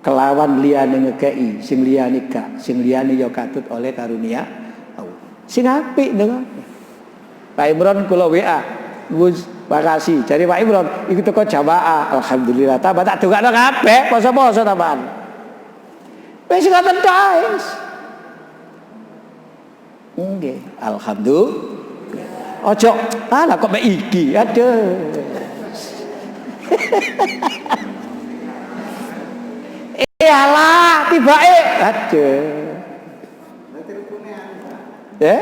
kelawan liyane ngekei, sing liyane gak, sing liyane ya katut oleh karunia Allah. Sing apik dengan Pak Imron kula WA. Gus, makasih. Jadi Pak Imron iku teko jamaah, alhamdulillah. Tambah tak dongakno kabeh poso-poso tambahan. Wis ngoten tok. Nggih, alhamdulillah. Ojo, alah kok mek iki, aduh. Alah, tibake, aduh. Ya?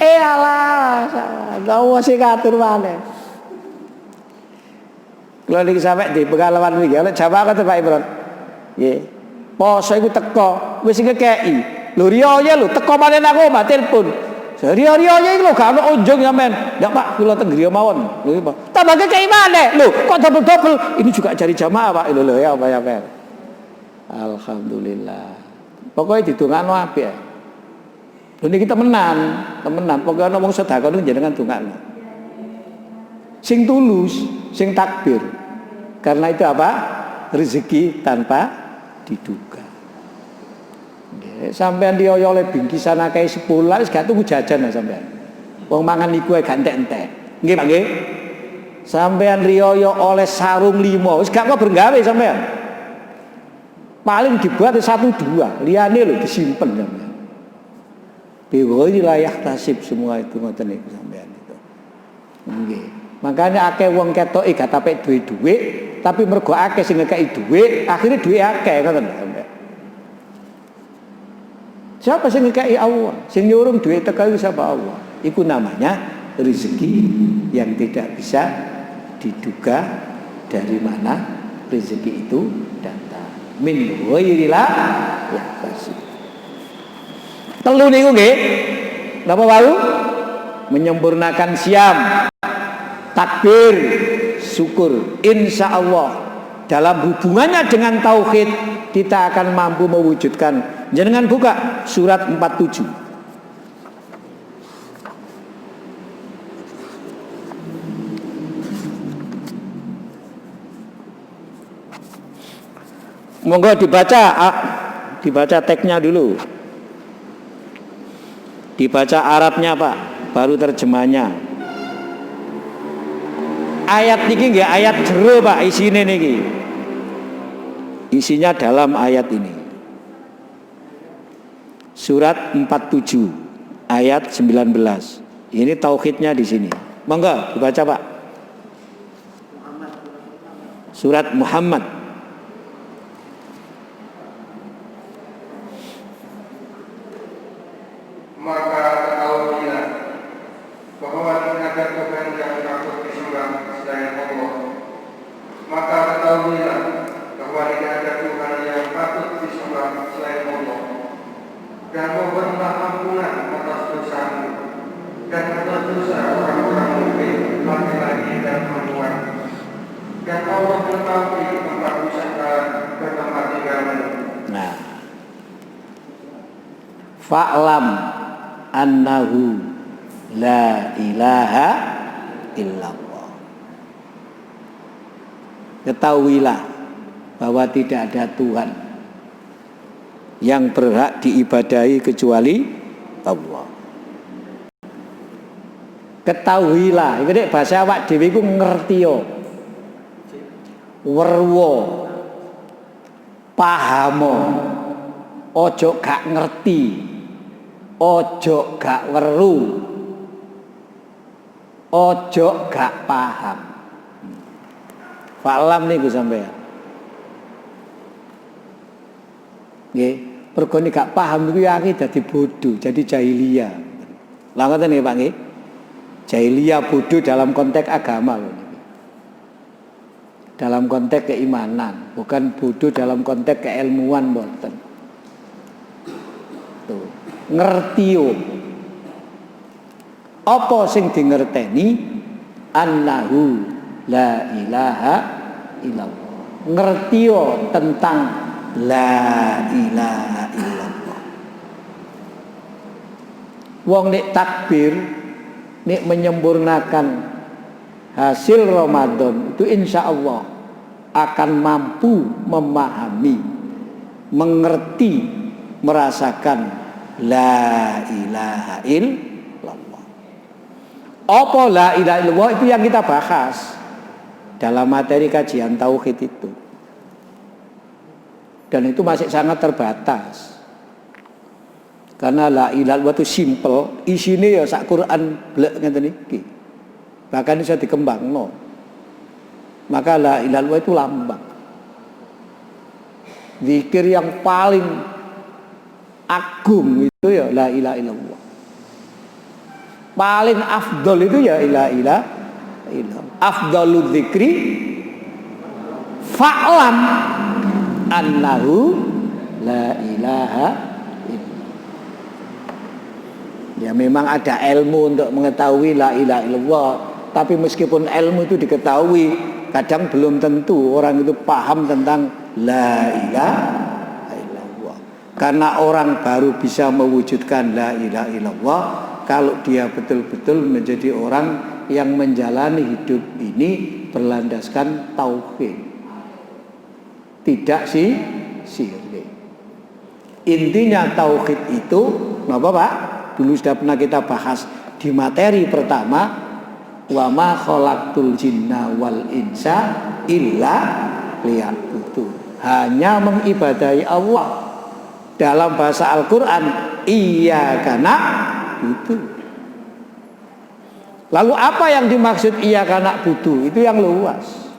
Alah, dawa sing katur maneh. Kalau niki sampe di pengalaman niki, oleh jamaah kata Pak Imron. Nggih. Poso iku teko, wis ngekeki. Lho riyo lho teko maneh nang omah telepon. Riyo-riyo iki lho gak ono unjung sampean. Ndak Pak, kula teng griya mawon. Lho Pak. Tambah ngekeki maneh. Lho, kok double-double? Ini juga cari jamaah, Pak. Lho ya apa ya, Pak. Alhamdulillah. Pokoknya didongakno apik. Lho niki temenan. Pokoke ana wong sedekah niku jenengan dongakno. Sing tulus, sing takbir. Karena itu apa? Rezeki tanpa diduga. Sampean dioyo oleh bingkisan akeh 10 wis gak tuku jajan sampean. Wong mangan niku ae gak entek-entek. Nggih Pak nggih. Sampean riyo oleh sarung 5 wis gak ngobrol gawe sampean. Paling dibuat 1 2, liyane lho disimpen sampean. Biwoi layak tasib semua itu ngoten niku sampean itu. Nggih. Makanya akeh wong ketoke gak tapek duwe-duwe, tapi mergo akeh sing ngekeki dhuwit, akhirnya dhuwit akeh ngoten lho. Siapa sing ngekeki Allah? Sing nyuruh dhuwit teko siapa Allah? Iku namanya rezeki yang tidak bisa diduga dari mana rezeki itu datang. Min ghairillah yahtasib. Telu niku nggih. Napa wau? menyempurnakan siam, takbir, syukur. Insya Allah dalam hubungannya dengan tauhid kita akan mampu mewujudkan. Jangan buka surat 47. Monggo dibaca teksnya dulu. Dibaca Arabnya Pak, baru terjemahnya. Ayat niki nggih ayat jero Pak isine niki. Isinya dalam ayat ini. Surat 47 ayat 19. Ini tauhidnya di sini. Monggo dibaca Pak. Surat Muhammad. Maka ketahuilah bahwa tidak ada Tuhan yang patut disembah selain Allah. Maka ketahuilah bahwa tidak ada Tuhan yang patut disembah selain Allah. Dan mohonlah ampunan atas dosamu dan atas dosa orang-orang mukmin laki-laki dan perempuan. Dan Allah mengetahui tempat wisata dan tempat tinggalmu. Nah, fa'lam annahu la ilaha illallah. Ketahuilah bahwa tidak ada Tuhan yang berhak diibadahi kecuali Allah. Ketahuilah, iki nek bahasa awak dhewe iku ngertiyo. Werwo. Pahamo. Ojo gak ngerti. Ojo gak weru, ojo gak paham. Fa'lam niku sampean. Nggih, pergo nek gak paham niku ya dadi bodoh, jadi jahiliyah. Lah ngoten nggih Pak nggih. Jahiliyah bodoh dalam konteks agama lho niki. Dalam konteks keimanan, bukan bodoh dalam konteks keilmuan mboten. Tuh. Ngertiyo apa sing dingerteni annahu la ilaha illallah. Ngertiyo tentang la ilaha illallah. Wong nek takbir nek menyempurnakan hasil Ramadan itu insya Allah akan mampu memahami, mengerti, merasakan la ilaha illallah. Apa la ilaha illallah itu yang kita bahas dalam materi kajian tauhid itu. Dan itu masih sangat terbatas. Karena la ilaha illallah itu simple, isine ya sak Quran blek ngeten iki. Bahkan bisa dikembangno. Maka la ilaha illallah itu lambang. Zikir yang paling agung itu ya la ilaha illallah. Paling afdol itu ya la ilaha illallah. Afdalul dzikri fa'lam annahu la ilaha illallah. Ya memang ada ilmu untuk mengetahui la ilaha illallah, tapi meskipun ilmu itu diketahui, kadang belum tentu orang itu paham tentang la ilaha. Karena orang baru bisa mewujudkan la ilaha illallah kalau dia betul-betul menjadi orang yang menjalani hidup ini berlandaskan tauhid. Tidak syirik. Intinya tauhid itu, napa Pak? Dulu sudah pernah kita bahas di materi pertama, wa ma khalaqtul jinna wal insa illa liya'budun. Hanya mengibadahi Allah. Dalam bahasa Al-Quran, iyyaka na'budu. Lalu apa yang dimaksud iyyaka na'budu? Itu yang luas.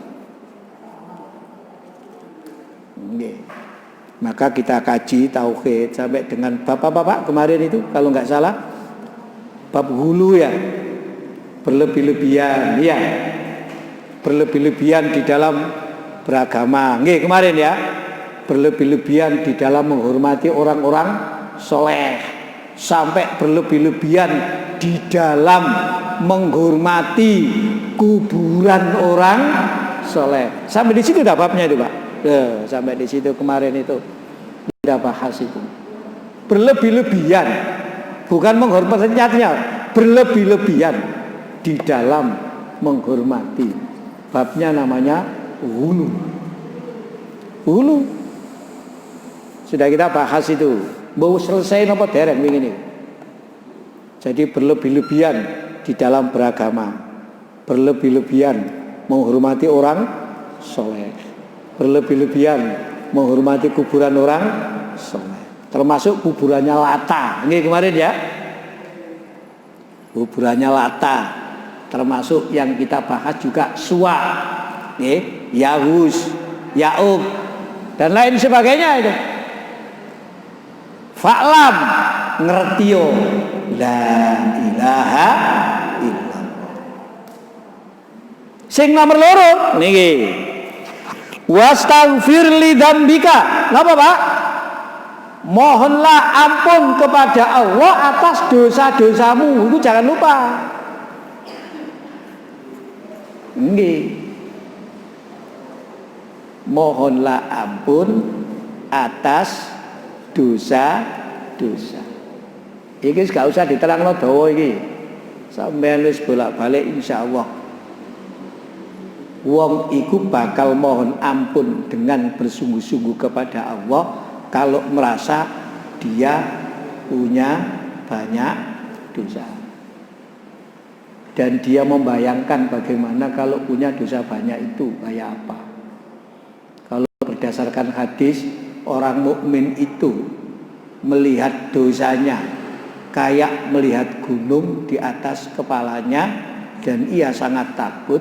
Okay. Maka kita kaji tauhid sampai dengan bapak-bapak kemarin itu kalau nggak salah bab hulu ya, berlebih-lebihan ya, berlebih-lebihan di dalam beragama. Nggih kemarin ya. Berlebih-lebihan di dalam menghormati orang-orang soleh. sampai berlebih-lebihan di dalam menghormati kuburan orang soleh. Sampai di situ dah babnya itu Pak. Sampai di situ kemarin itu sudah bahas itu. Berlebih-lebihan, bukan menghormatinya, berlebih-lebihan di dalam menghormati. Babnya namanya hulu. Hulu. Sudah kita bahas itu. Mau selesai apa dereng begini. Jadi berlebih-lebihan di dalam beragama, berlebih-lebihan menghormati orang soleh, berlebih-lebihan menghormati kuburan orang soleh, termasuk kuburannya Lata. Ini kemarin ya, kuburannya Lata, termasuk yang kita bahas juga Suwa, Yahus, Ya'ub, dan lain sebagainya itu. Fa'lam ngertio la ilaha illallah. Sing nomor loro niki. Wastaghfir li dzambika. Napa, Pak? Mohonlah ampun kepada Allah atas dosa-dosamu. Itu jangan lupa. Nggih. Mohonlah ampun atas dosa-dosa. Iki gak usah diterangno dawa iki. Sampeyan wis bolak-balik insyaallah. Wong iku bakal mohon ampun dengan bersungguh-sungguh kepada Allah kalau merasa dia punya banyak dosa. Dan dia membayangkan bagaimana kalau punya dosa banyak itu kayak apa. Kalau berdasarkan hadis, orang mukmin itu melihat dosanya kayak melihat gunung di atas kepalanya, dan ia sangat takut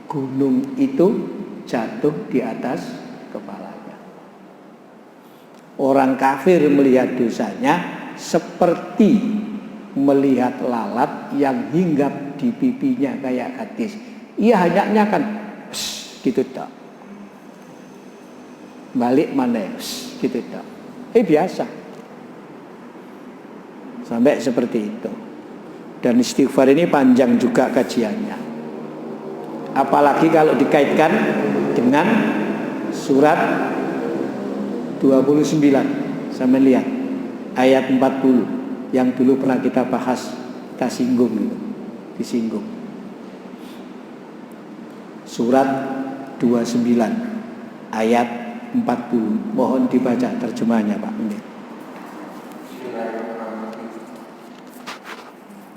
gunung itu jatuh di atas kepalanya. Orang kafir melihat dosanya seperti melihat lalat yang hinggap di pipinya kayak hadis. Ia hanya nyakan gitu tak. Balik mana gitu tak. Biasa. Sampai seperti itu. Dan istighfar ini panjang juga kajiannya. Apalagi kalau dikaitkan dengan surat 29. Sampai lihat ayat 40 yang dulu pernah kita bahas, kita singgung itu. Disinggung. Surat 29 ayat 40. Mohon dibaca terjemahnya, Pak. Ini.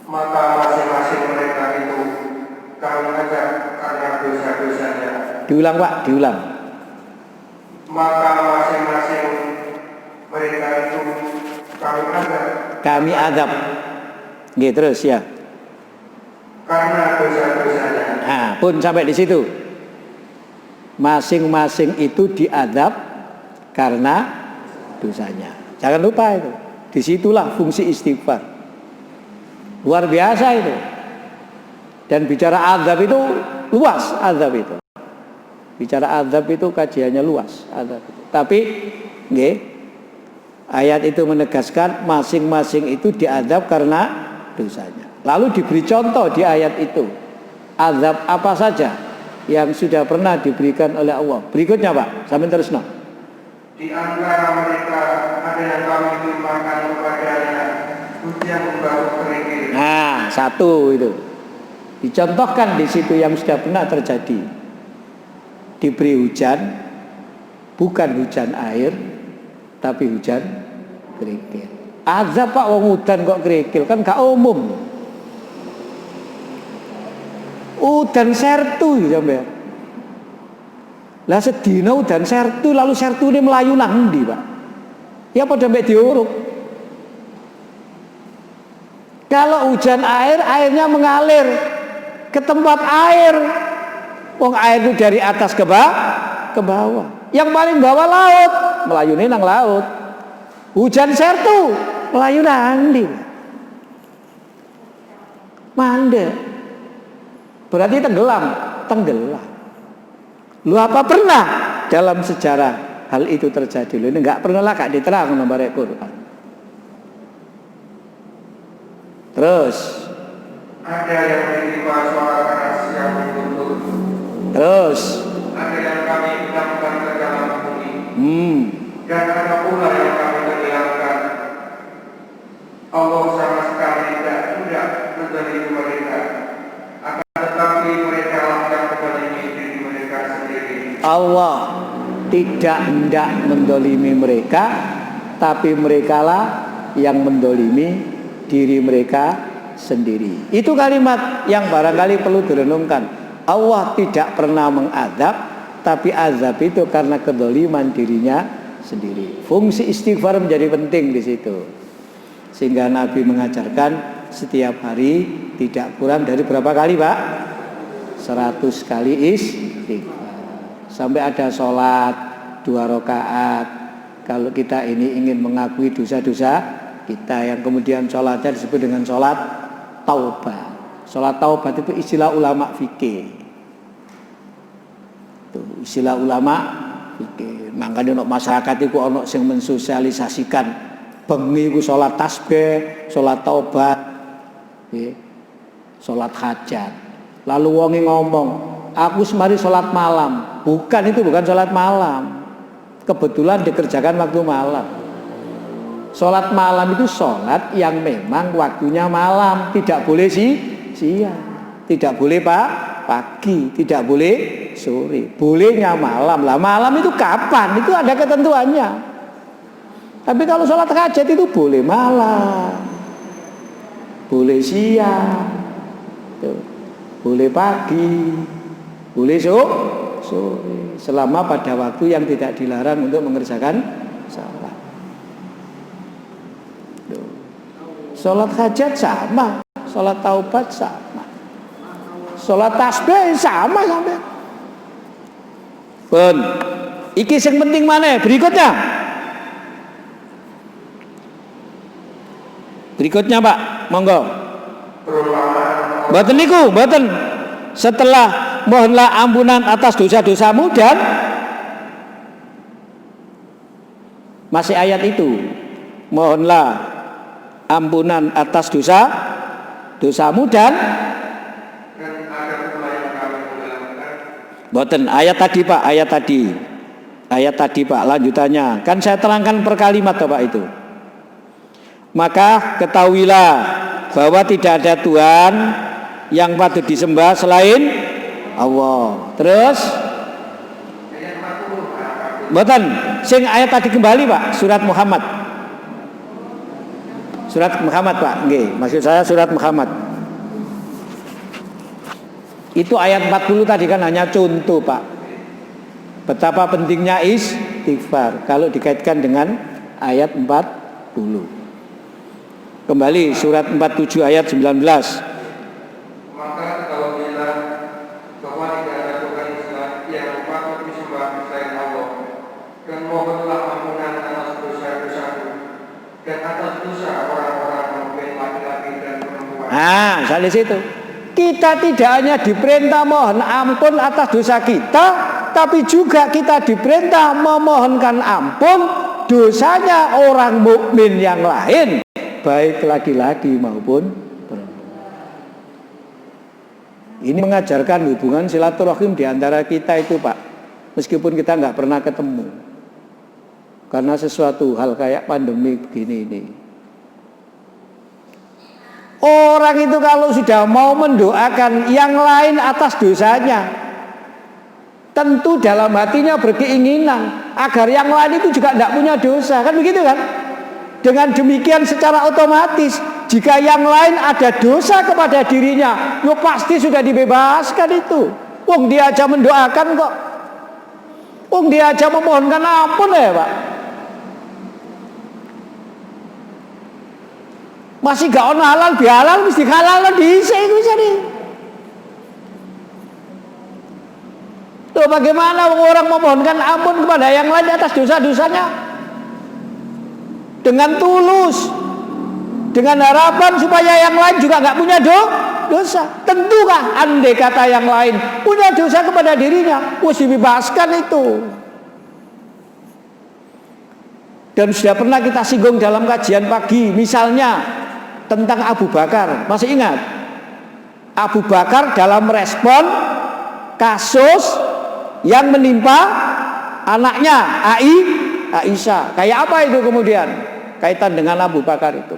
Maka masing-masing mereka itu kami ajak karena dosa-dosanya. Diulang, Pak, diulang. Maka masing-masing mereka itu kami adab. Nggih, terus ya. Karena dosa-dosanya. Nah, pun sampai di situ. Masing-masing itu diadab karena dosanya. Jangan lupa itu. Disitulah fungsi istighfar. Luar biasa itu. Dan bicara azab itu luas, azab itu. Bicara azab itu kajiannya luas, azab itu. Tapi nggih, ayat itu menegaskan masing-masing itu diazab karena dosanya. Lalu diberi contoh di ayat itu. Azab apa saja yang sudah pernah diberikan oleh Allah. Berikutnya, Pak, sampai terus no. Di antara mereka ada yang kami timpakan kepadanya hujan baru kerikil. Nah, satu itu. Dicontohkan di situ yang sudah pernah terjadi. Diberi hujan, bukan hujan air, tapi hujan kerikil. Azab, Pak, wong udan kok kerikil, kan gak umum. Udan sertu sampean. Lah sedina udan sertu, lalu sertu ini melayu nang ndi, Pak? Ya padha mbek diuruk. Kalau hujan air, airnya mengalir ke tempat air. Wong air itu dari atas ke bawah. Yang paling bawah laut, melayune nang laut. Hujan sertu, melayu nang ndi? Mandek. Berarti tenggelam. Lu apa pernah dalam sejarah hal itu terjadi? Lu ini enggak pernah lah kak diterang nomor Quran. Terus ada yang menerima suara keras yang mengutuk, terus ada yang kami benamkan ke dalam bumi, dan ada pula yang kami tenggelamkan. Allah sama sekali tidak menzalimi mereka, akan tetapi mereka lah yang menzalimi diri mereka sendiri. Allah tidak hendak mendolimi mereka, tapi merekalah yang mendolimi diri mereka sendiri. Itu kalimat yang barangkali perlu direnungkan. Allah tidak pernah mengadab, tapi azab itu karena kedoliman dirinya sendiri. Fungsi istighfar menjadi penting di situ. Sehingga Nabi mengajarkan setiap hari tidak kurang dari berapa kali, Pak? 100 kali istighfar. Sampai ada sholat 2 rakaat. Kalau kita ini ingin mengakui dosa-dosa kita, yang kemudian sholatnya disebut dengan sholat taubat. Sholat taubat itu istilah ulama fikih. Itu istilah ulama fikih. Makanya untuk masyarakat itu ono yang mensosialisasikan bengi ku sholat tasbih, sholat taubat, sholat hajat. Lalu wongi ngomong, aku semari sholat malam. Bukan, itu bukan sholat malam. Kebetulan dikerjakan waktu malam. Sholat malam itu sholat yang memang waktunya malam. Tidak boleh siang, tidak boleh pagi, tidak boleh sore. Bolehnya malam. Lah malam itu kapan? Itu ada ketentuannya. Tapi kalau sholat hajat itu boleh malam, boleh siang, boleh pagi, boleh sore, selama pada waktu yang tidak dilarang untuk mengerjakan sholat. Sholat hajat sama, sholat taubat sama, sholat tasbih sama sampai. Pun, iki yang penting mana? Berikutnya Pak, monggo. Mboten niku, mboten. Setelah mohonlah ampunan atas dosa-dosamu dan masih ayat itu. Mohonlah ampunan atas dosamu dan ada pula yang kami tenggelamkan. mboten, ayat tadi Pak, ayat tadi Pak, lanjutannya. Kan saya terangkan per kalimat Pak itu. Maka ketahuilah bahwa tidak ada Tuhan yang patut disembah selain Allah. Terus mboten, sing ayat tadi kembali Pak, surat Muhammad. Surat Muhammad Pak, nggih, maksud saya surat Muhammad. Itu ayat 40 tadi kan hanya contoh Pak. Betapa pentingnya istighfar kalau dikaitkan dengan ayat 40. Kembali surat 47 ayat 19. Maka kalau bilang bahwa tidak ada Tuhan yang patut disembah selain Allah, dan mohonlah ampunan atas dosa-dosamu dan atas dosa orang-orang mukmin laki-laki dan perempuan. Sampai situ. Kita tidak hanya diperintah mohon ampun atas dosa kita, tapi juga kita diperintah memohonkan ampun dosanya orang mukmin yang lain, baik laki-laki maupun perempuan. Ini mengajarkan hubungan silaturahim di antara kita itu Pak, meskipun kita nggak pernah ketemu, karena sesuatu hal kayak pandemi begini ini. Orang itu kalau sudah mau mendoakan yang lain atas dosanya, tentu dalam hatinya berkeinginan agar yang lain itu juga tidak punya dosa, kan begitu kan? Dengan demikian secara otomatis jika yang lain ada dosa kepada dirinya, yo pasti sudah dibebaskan itu. Wong dia aja mendoakan kok. Wong dia aja memohonkan ampun ya Pak. Masih gak ono halal bihalal mesti halal dhisik iku jane. Tuh bagaimana orang memohonkan ampun kepada yang lain atas dosa-dosanya dengan tulus, dengan harapan supaya yang lain juga gak punya dosa. Tentukah andai kata yang lain punya dosa kepada dirinya, harus dibebaskan itu. Dan sudah pernah kita singgung dalam kajian pagi, misalnya tentang Abu Bakar. Masih ingat? Abu Bakar dalam merespon kasus yang menimpa anaknya Aisyah. Kayak apa itu kemudian? Kaitan dengan Abu Bakar itu.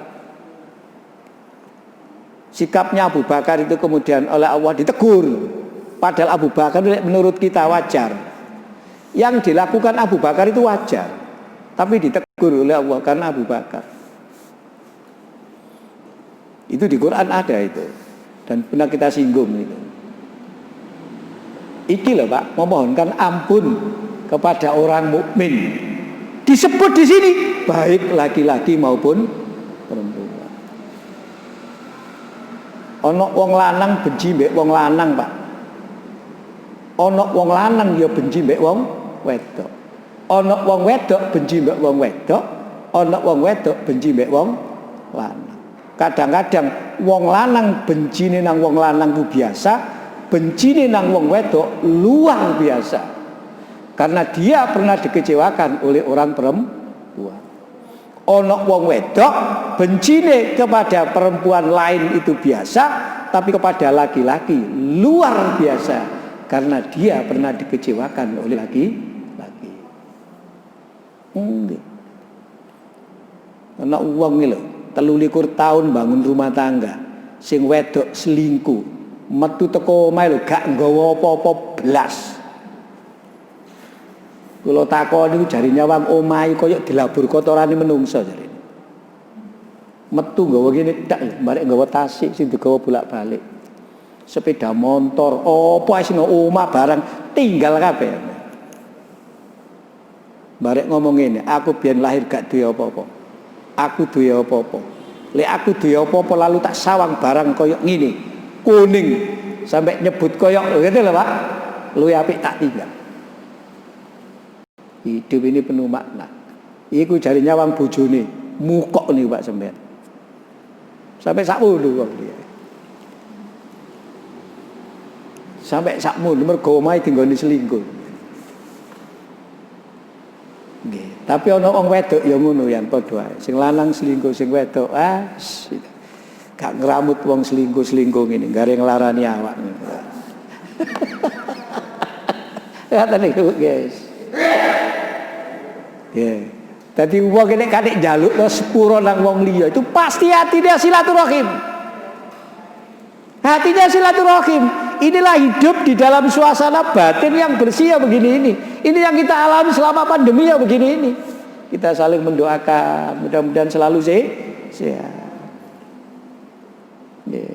Sikapnya Abu Bakar itu kemudian oleh Allah ditegur. Padahal Abu Bakar menurut kita wajar. Yang dilakukan Abu Bakar itu wajar. Tapi ditegur oleh Allah karena Abu Bakar. Itu di Quran ada itu. Dan pernah kita singgung itu. Iki loh Pak, memohonkan ampun kepada orang mukmin. Disebut di sini baik laki-laki maupun perempuan. Ono wong lanang benci mbek wong lanang, Pak. Ono wong lanang ya benci mbek wong wedok. Ono wong wedok benci mbek wong wedok. Ono wong wedok benci mbek wong lanang. Kadang-kadang wong lanang bencine nang wong lanang ku biasa, bencine nang wong wedok luar biasa. Karena dia pernah dikecewakan oleh orang perempuan. Ono wong wedok bencine kepada perempuan lain itu biasa, tapi kepada laki-laki luar biasa karena dia pernah dikecewakan oleh laki-laki. Ana wong iki lho, 23 tahun bangun rumah tangga, sing wedok selingkuh, metu teko omahe lho gak nggawa apa-apa blas. Kula takon niku jari nyawang omahe koyo dilabur kotorane menungso jare. Metu nggawa ngene dak lho, barek nggawa tasik sing digawa bolak-balik. Sepeda motor, apa sing omah barang tinggal kabeh. Barek ngomong ngene, aku biyen lahir gak duwe apa-apa. Aku duwe apa-apa. Lek aku duwe apa-apa lalu tak sawang barang koyo ngene, kuning sampai nyebut koyo ngene lho, Pak. Luwih apik tak tinggal. Hidup ini penuh makna. Iku jari nyawang bojone, mukok nih Pak sampean. Sampai sakmono kok dia. Sampai sakmono mergo omahe dinggoni selingkuh. Nggih, tapi ana wong wedok ya ngono yan padha ae. Sing lanang selingkuh, sing wedok gak ngramut wong selingkuh ngene, gare nglarani awak ngene. Ngaten niku, guys. Ya. Dadi wong nek katik njaluk to sepuro nang wong liya itu pasti hatinya silaturahim. Hatinya silaturahim. Inilah hidup di dalam suasana batin yang bersih ya begini ini. Ini yang kita alami selama pandemi ya begini ini. Kita saling mendoakan, mudah-mudahan selalu sehat. Ya.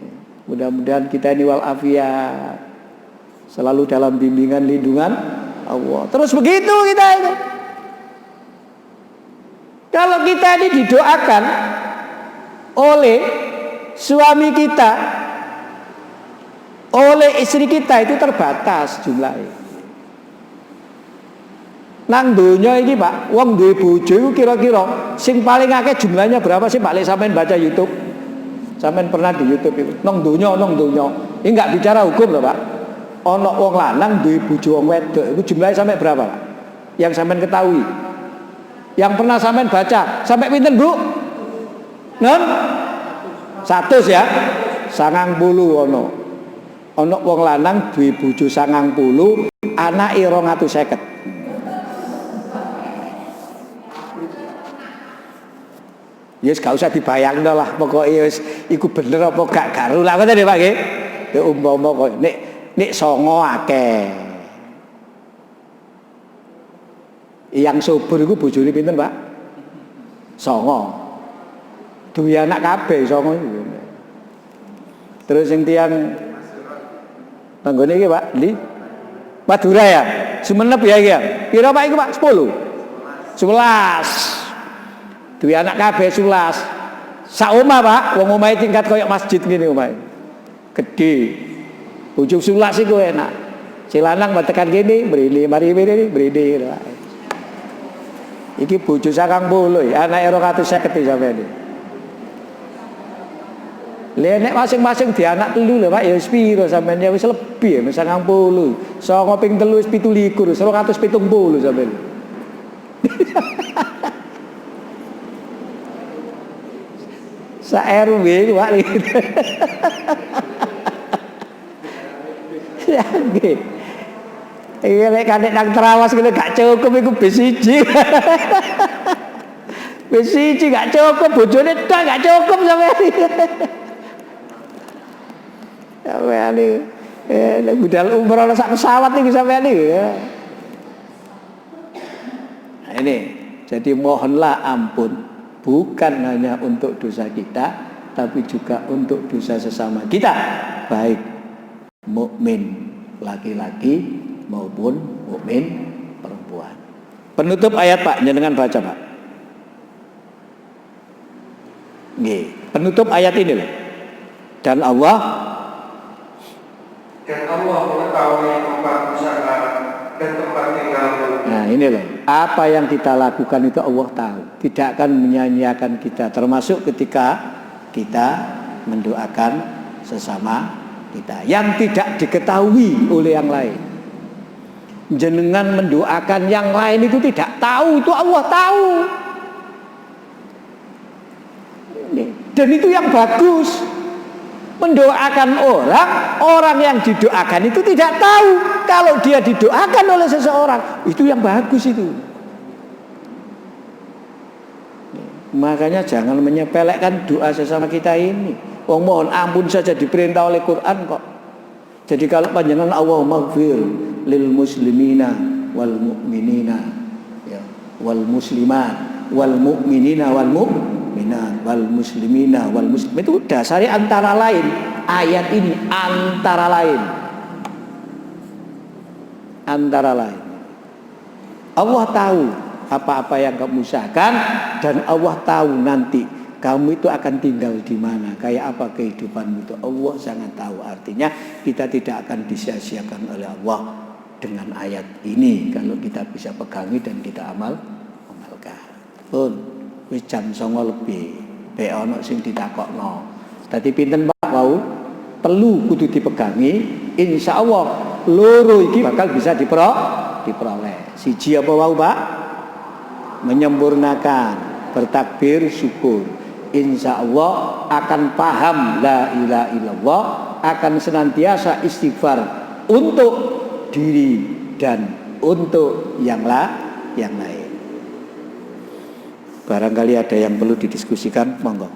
Mudah-mudahan kita ini walafiat. Selalu dalam bimbingan lindungan Allah. Terus begitu kita itu. Kalau kita ini didoakan oleh suami kita, oleh istri kita itu terbatas jumlahnya. Nang donya iki Pak, wong duwe bojo iku kira-kira sing paling akeh jumlahnya berapa sih Pak? Lek sampean baca YouTube. Sampean pernah di YouTube itu. Nang donya. Ini enggak bicara hukum loh Pak. Ana wong lanang duwe bojo wong wedok, iku jumlahnya sampai berapa Pak? Yang sampean ketahui. Yang pernah sampean baca sampai pinten Bu? Non? 100 ya. 90 ono. Ono wong lanang duwe bojo 90, anake 250. Yes gak usah dibayangno lah, pokoke wis iku bener apa gak garu lah ngoten Pak nggih. Ya umpama kok nek songo akeh. Yang subur iku bojone pinten, Pak? 9. Duwe anak kabeh 9 iku. Terus sing tiyang tanggone iki, Pak, di Madura ya. Sumenep ya iki ya. Pira Pak iku, Pak? 10. 11. Duwe anak kabeh 11. Sak omah, Pak, wong omahe tingkat koyo masjid ngene omahe. Gedhe. Bojo 11 iku enak. Si lanang tekan kene, mrene, mari mrene, Pak. Iki bojo 90 ya, anake 250 sampeyan iki. Lha nek masing-masing di anak telu lho Pak ya wis piro sampeyan ya wis lebih ya 90. 9 ping 3 wis 17, 270 sampeyan. Sak RW Pak. Ya nggih. Iki lek kadek nang Trawas kene gak cukup iku bis 1. Bis 1 gak cukup, bojone tok gak cukup sampean. Sampean iki nek budal umroh sak pesawat iki sampean iki. Nah, ini jadi mohonlah ampun bukan hanya untuk dosa kita tapi juga untuk dosa sesama kita, baik mukmin laki-laki maupun mukmin perempuan. Penutup ayat Pak, jenengan baca Pak. Nggih, penutup ayat ini loh. Dan Allah mengetahui tempat usaha dan tempat tinggalmu. Nah ini loh, apa yang kita lakukan itu Allah tahu. Tidak akan menyanyiakan kita, termasuk ketika kita mendoakan sesama kita yang tidak diketahui oleh yang lain. Jenengan mendoakan yang lain itu tidak tahu, itu Allah tahu. Dan itu yang bagus. Mendoakan orang yang didoakan itu tidak tahu kalau dia didoakan oleh seseorang, itu yang bagus itu. Makanya jangan menyepelekan doa sesama kita ini. Mohon ampun saja diperintah oleh Quran kok. Jadi kalau panjenengan Allahumma ighfir lil muslimina wal mu'minina ya, wal muslimat wal mu'minina wal mu'minat wal muslimina wal muslim, itu dasarnya antara lain ayat ini, antara lain Allah tahu apa-apa yang kamu usahakan dan Allah tahu nanti kamu itu akan tinggal di mana, kayak apa kehidupanmu itu Allah sangat tahu. Artinya kita tidak akan disia-siakan oleh Allah dengan ayat ini kalau kita bisa pegangi dan kita amalkan. Pun wis jam 09.00 lebih, be ono sing ditakokno. Dadi pinten Pak wau? Perlu kudu dipegangi. Insyaallah loro iki bakal bisa diperoleh. Siji apa wau Pak? Menyempurnakan, bertakbir, syukur. Insya Allah akan paham la ilaha illallah, akan senantiasa istighfar untuk diri dan untuk yang lain. Barangkali ada yang perlu didiskusikan, monggo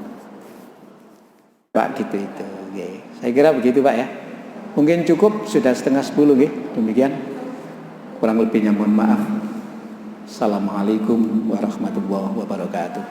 Pak, gitu itu. Oke. Saya kira begitu Pak ya. Mungkin cukup, sudah 9:30 nggih. Demikian, kurang lebihnya mohon maaf. Assalamualaikum warahmatullahi wabarakatuh.